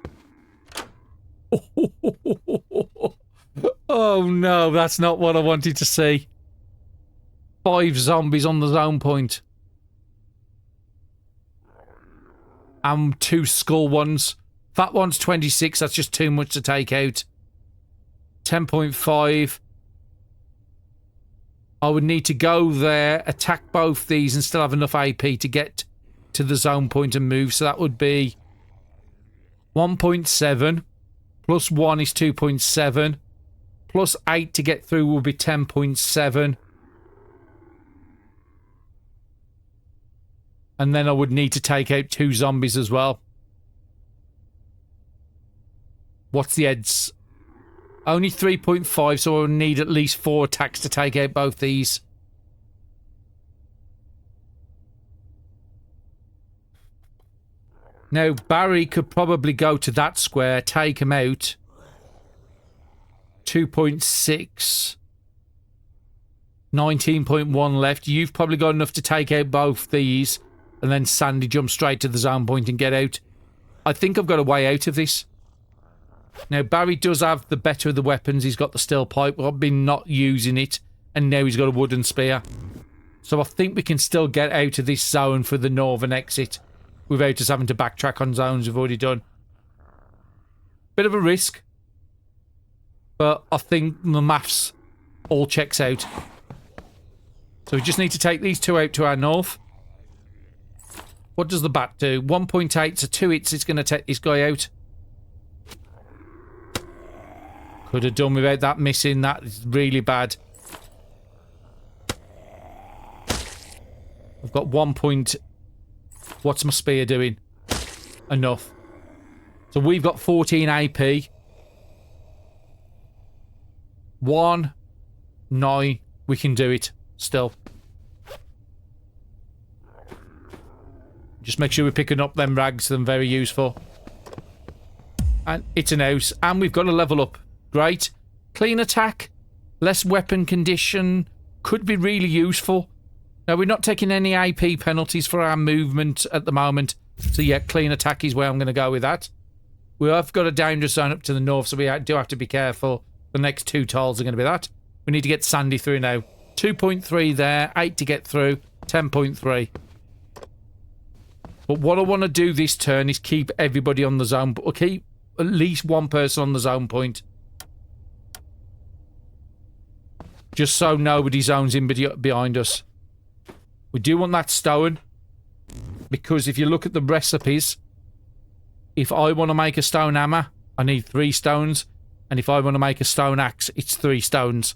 Oh no, that's not what I wanted to see. 5 zombies on the zone point. And 2 skull ones. That one's 26, that's just too much to take out. 10.5. I would need to go there, attack both these and still have enough AP to get to the zone point and move. So that would be 1.7. Plus 1 is 2.7. Plus 8 to get through will be 10.7. And then I would need to take out 2 zombies as well. What's the odds? Only 3.5, so I would need at least 4 attacks to take out both these. Now, Barry could probably go to that square, take him out. 2.6. 19.1 left. You've probably got enough to take out both these. And then Sandy jumps straight to the zone point and get out. I think I've got a way out of this. Now, Barry does have the better of the weapons. He's got the steel pipe. I've been not using it. And now he's got a wooden spear. So I think we can still get out of this zone for the northern exit. Without us having to backtrack on zones we've already done. Bit of a risk. But I think the maths all checks out. So we just need to take these 2 out to our north. What does the bat do? 1.8, so 2 hits, it's going to take this guy out. Could have done without that missing. That is really bad. I've got 1 point... What's my spear doing? Enough. So we've got 14 AP. 1, 9. We can do it. Still. Just make sure we're picking up them rags. They're very useful. And it's an house. And we've got a level up. Great. Clean attack. Less weapon condition. Could be really useful. Now, we're not taking any AP penalties for our movement at the moment. So, yeah, clean attack is where I'm going to go with that. We have got a dangerous zone up to the north, so we do have to be careful. The next 2 tiles are going to be that. We need to get Sandy through now. 2.3 there, 8 to get through, 10.3. But what I want to do this turn is keep everybody on the zone. Or keep at least 1 person on the zone point. Just so nobody zones in behind us. We do want that stone. Because if you look at the recipes, if I want to make a stone hammer, I need 3 stones. And if I want to make a stone axe, it's 3 stones.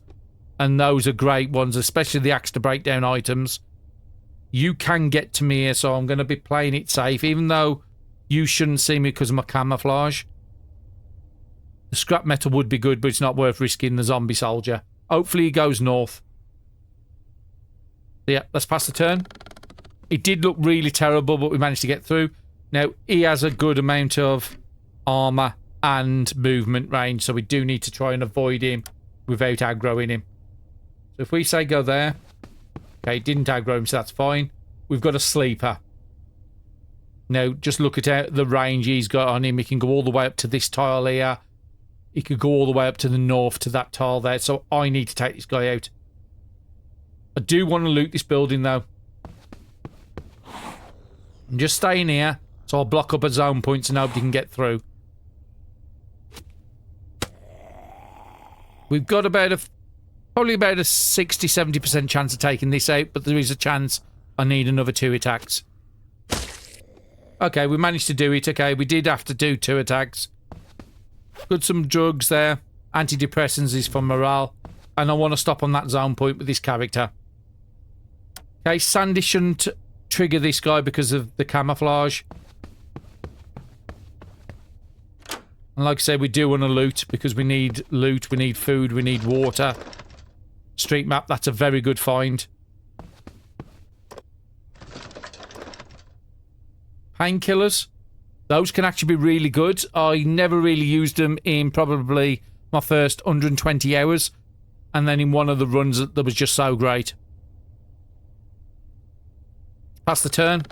And those are great ones, especially the axe to break down items. You can get to me here, so I'm going to be playing it safe, even though you shouldn't see me because of my camouflage. The scrap metal would be good, but it's not worth risking the zombie soldier. Hopefully he goes north. Yeah, let's pass the turn. It did look really terrible, but we managed to get through. Now, he has a good amount of armor and movement range, so we do need to try and avoid him without aggroing him. So if we say go there, okay, didn't aggro him, so that's fine. We've got a sleeper. Now, just look at the range he's got on him. He can go all the way up to this tile here. He could go all the way up to the north to that tile there. So I need to take this guy out. I do want to loot this building, though. I'm just staying here, so I'll block up a zone point so nobody can get through. We've got probably about a 60-70% chance of taking this out, but there is a chance I need another 2 attacks. Okay, we managed to do it. Okay, we did have to do 2 attacks. Got some drugs there. Antidepressants is for morale. And I want to stop on that zone point with this character. Okay, Sandy shouldn't trigger this guy because of the camouflage. And like I said, we do want to loot because we need loot, we need food, we need water. Street map, that's a very good find. Painkillers. Those can actually be really good. I never really used them in probably my first 120 hours. And then in one of the runs that was just so great. Pass the turn.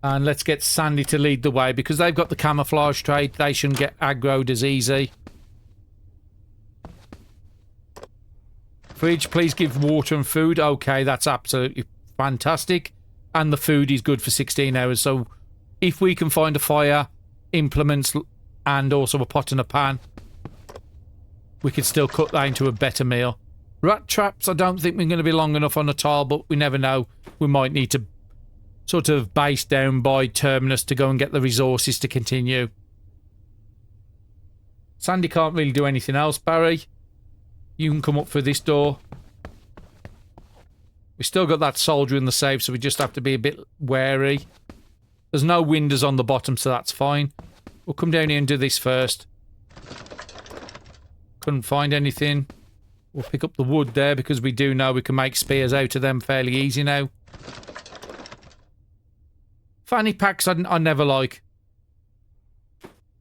And let's get Sandy to lead the way because they've got the camouflage trait. They shouldn't get aggroed as easy. Fridge, please give water and food. Okay, that's absolutely fantastic. And the food is good for 16 hours. So if we can find a fire, implements, and also a pot and a pan, we could still cook that into a better meal. Rat traps, I don't think we're going to be long enough on a tile, but we never know. We might need to sort of base down by Terminus to go and get the resources to continue. Sandy can't really do anything else. Barry, you can come up through this door. We still got that soldier in the safe, so we just have to be a bit wary. There's no windows on the bottom, so that's fine. We'll come down here and do this first. Couldn't find anything. We'll pick up the wood there because we do know we can make spears out of them fairly easy now. Fanny packs I never like.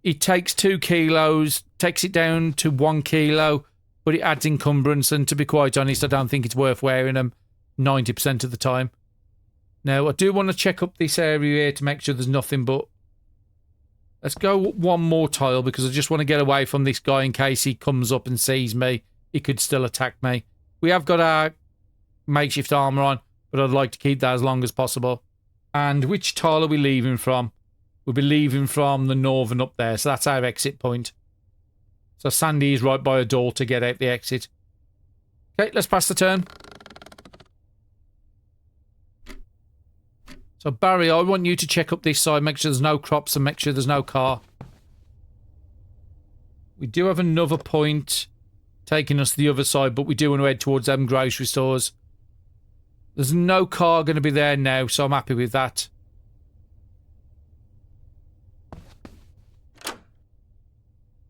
It takes 2 kilos, takes it down to 1 kilo, but it adds encumbrance, and to be quite honest, I don't think it's worth wearing them 90% of the time. Now, I do want to check up this area here to make sure there's nothing, but let's go one more tile because I just want to get away from this guy in case he comes up and sees me. He could still attack me. We have got our makeshift armor on, but I'd like to keep that as long as possible. And which tile are we leaving from? We'll be leaving from the northern up there, so that's our exit point. So Sandy is right by a door to get out the exit. Okay, let's pass the turn. So Barry, I want you to check up this side, make sure there's no crops and make sure there's no car. We do have another point taking us to the other side, but we do want to head towards them grocery stores. There's no car going to be there now, so I'm happy with that.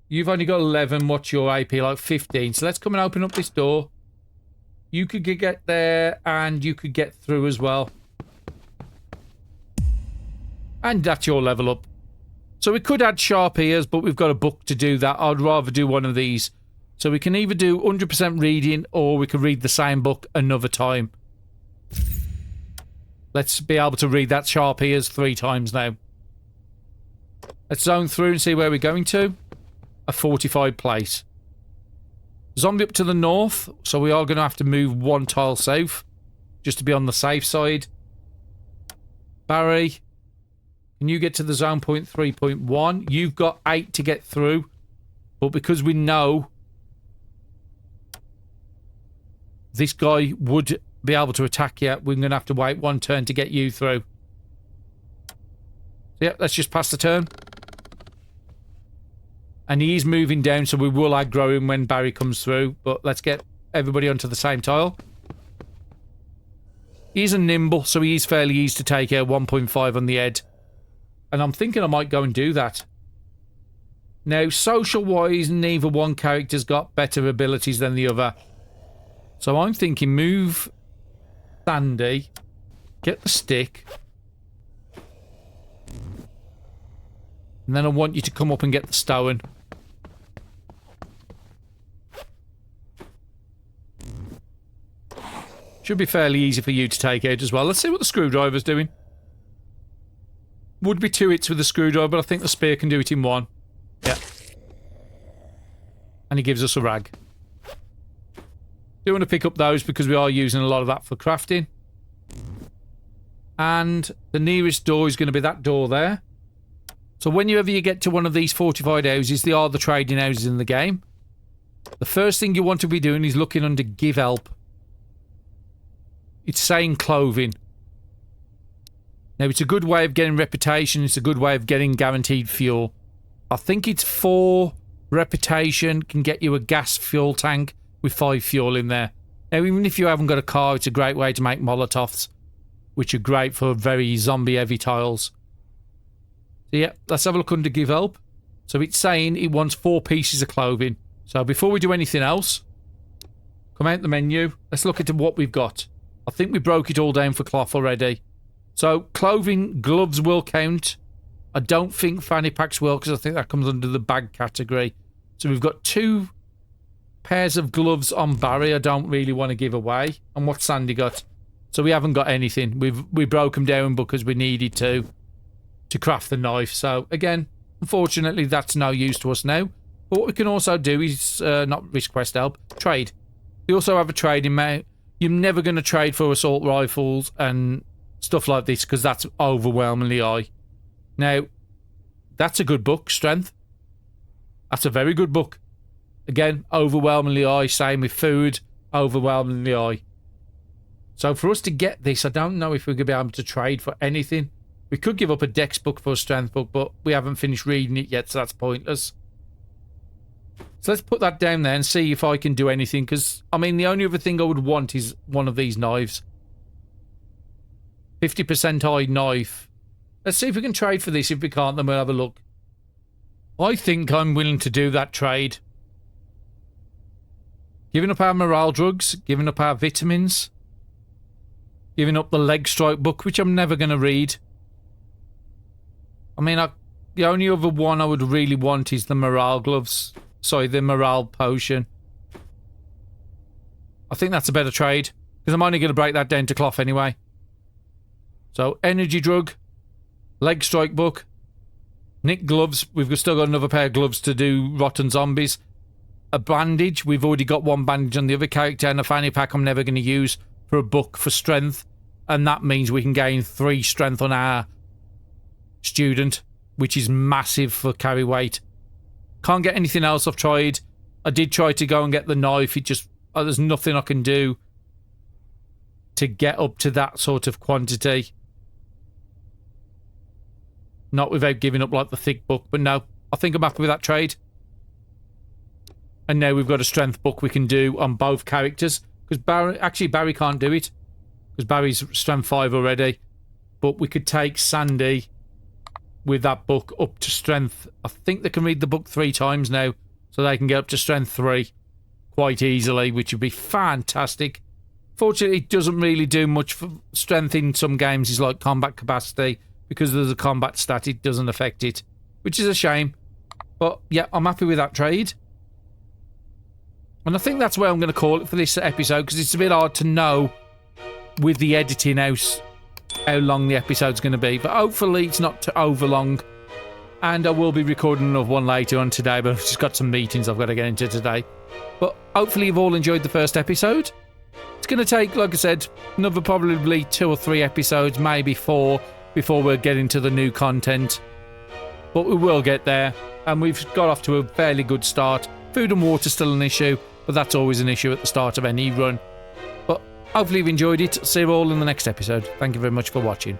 You've only got 11. What's your AP? Like 15. So let's come and open up this door. You could get there, and you could get through as well. And that's your level up. So we could add sharp ears, but we've got a book to do that. I'd rather do one of these. So we can either do 100% reading, or we could read the same book another time. Let's be able to read that sharp ears 3 times now. Let's zone through and see where we're going to. A fortified place. Zombie up to the north, so we are going to have to move 1 tile south, just to be on the safe side. Barry, can you get to the zone point 3.1? You've got 8 to get through, but because we know this guy would be able to attack you, we're going to have to wait 1 turn to get you through. So yeah, let's just pass the turn. And he's moving down, so we will aggro him when Barry comes through. But let's get everybody onto the same tile. He's a nimble, so he's fairly easy to take out. 1.5 on the head. And I'm thinking I might go and do that. Now, social-wise, neither one character's got better abilities than the other. So I'm thinking move Sandy, get the stick, And then I want you to come up and get the stone. Should be fairly easy for you to take out as well. Let's see what the screwdriver's doing. Would be 2 hits with the screwdriver, but I think the spear can do it in 1. Yeah. And he gives us a rag. Do want to pick up those because we are using a lot of that for crafting. And the nearest door is going to be that door there. So whenever you get to one of these fortified houses, they are the trading houses in the game. The first thing you want to be doing is looking under give help. It's saying clothing. Now, it's a good way of getting reputation. It's a good way of getting guaranteed fuel. I think it's 4 reputation can get you a gas fuel tank with 5 fuel in there. Now, even if you haven't got a car, it's a great way to make Molotovs, which are great for very zombie-heavy tiles. So, yeah, let's have a look under give help. So, it's saying it wants 4 pieces of clothing. So, before we do anything else, come out the menu. Let's look at what we've got. I think we broke it all down for cloth already. So, clothing, gloves will count. I don't think fanny packs will, because I think that comes under the bag category. So, we've got 2 pairs of gloves on Barry I don't really want to give away. And what's Sandy got? So, we haven't got anything. We broke them down because we needed to craft the knife. So, again, unfortunately, that's no use to us now. But what we can also do is, not risk quest help, trade. We also have a trading mount. You're never going to trade for assault rifles and stuff like this because that's overwhelmingly high. Now, that's a good book, strength. That's a very good book. Again, overwhelmingly high. Same with food, overwhelmingly high. So for us to get this, I don't know if we're going to be able to trade for anything. We could give up a dex book for a strength book, but we haven't finished reading it yet, so that's pointless. So let's put that down there and see if I can do anything, because, I mean, the only other thing I would want is one of these knives. 50% high knife. Let's see if we can trade for this. If we can't, then we'll have a look. I think I'm willing to do that trade. Giving up our morale drugs, giving up our vitamins, giving up the leg strike book, which I'm never going to read. I mean, the only other one I would really want is the morale gloves. Sorry, the morale potion. I think that's a better trade, because I'm only going to break that down to cloth anyway. So, energy drug, leg strike book, nick gloves. We've still got another pair of gloves to do rotten zombies. A bandage. We've already got 1 bandage on the other character, and a fanny pack I'm never going to use for a book for strength. And that means we can gain 3 strength on our student, which is massive for carry weight. Can't get anything else I've tried. I did try to go and get the knife. It just... there's nothing I can do to get up to that sort of quantity. Not without giving up like the thick book. But no, I think I'm happy with that trade. And now we've got a strength book we can do on both characters. Because Barry can't do it. Because Barry's strength 5 already. But we could take Sandy with that book up to strength. I think they can read the book 3 times now, so they can get up to strength 3 quite easily, which would be fantastic. Fortunately, it doesn't really do much for strength in some games. It's like combat capacity. Because there's a combat stat, it doesn't affect it, which is a shame. But yeah, I'm happy with that trade. And I think that's where I'm going to call it for this episode, because it's a bit hard to know with the editing how long the episode's going to be, but hopefully it's not over long. And I will be recording another one later on today, but I've just got some meetings I've got to get into today. But hopefully you've all enjoyed the first episode. It's going to take, like I said, another probably 2 or 3 episodes, maybe 4, before we're getting to the new content. But we will get there, and we've got off to a fairly good start. Food and water still an issue, but that's always an issue at the start of any run. But hopefully you've enjoyed it. See you all in the next episode. Thank you very much for watching.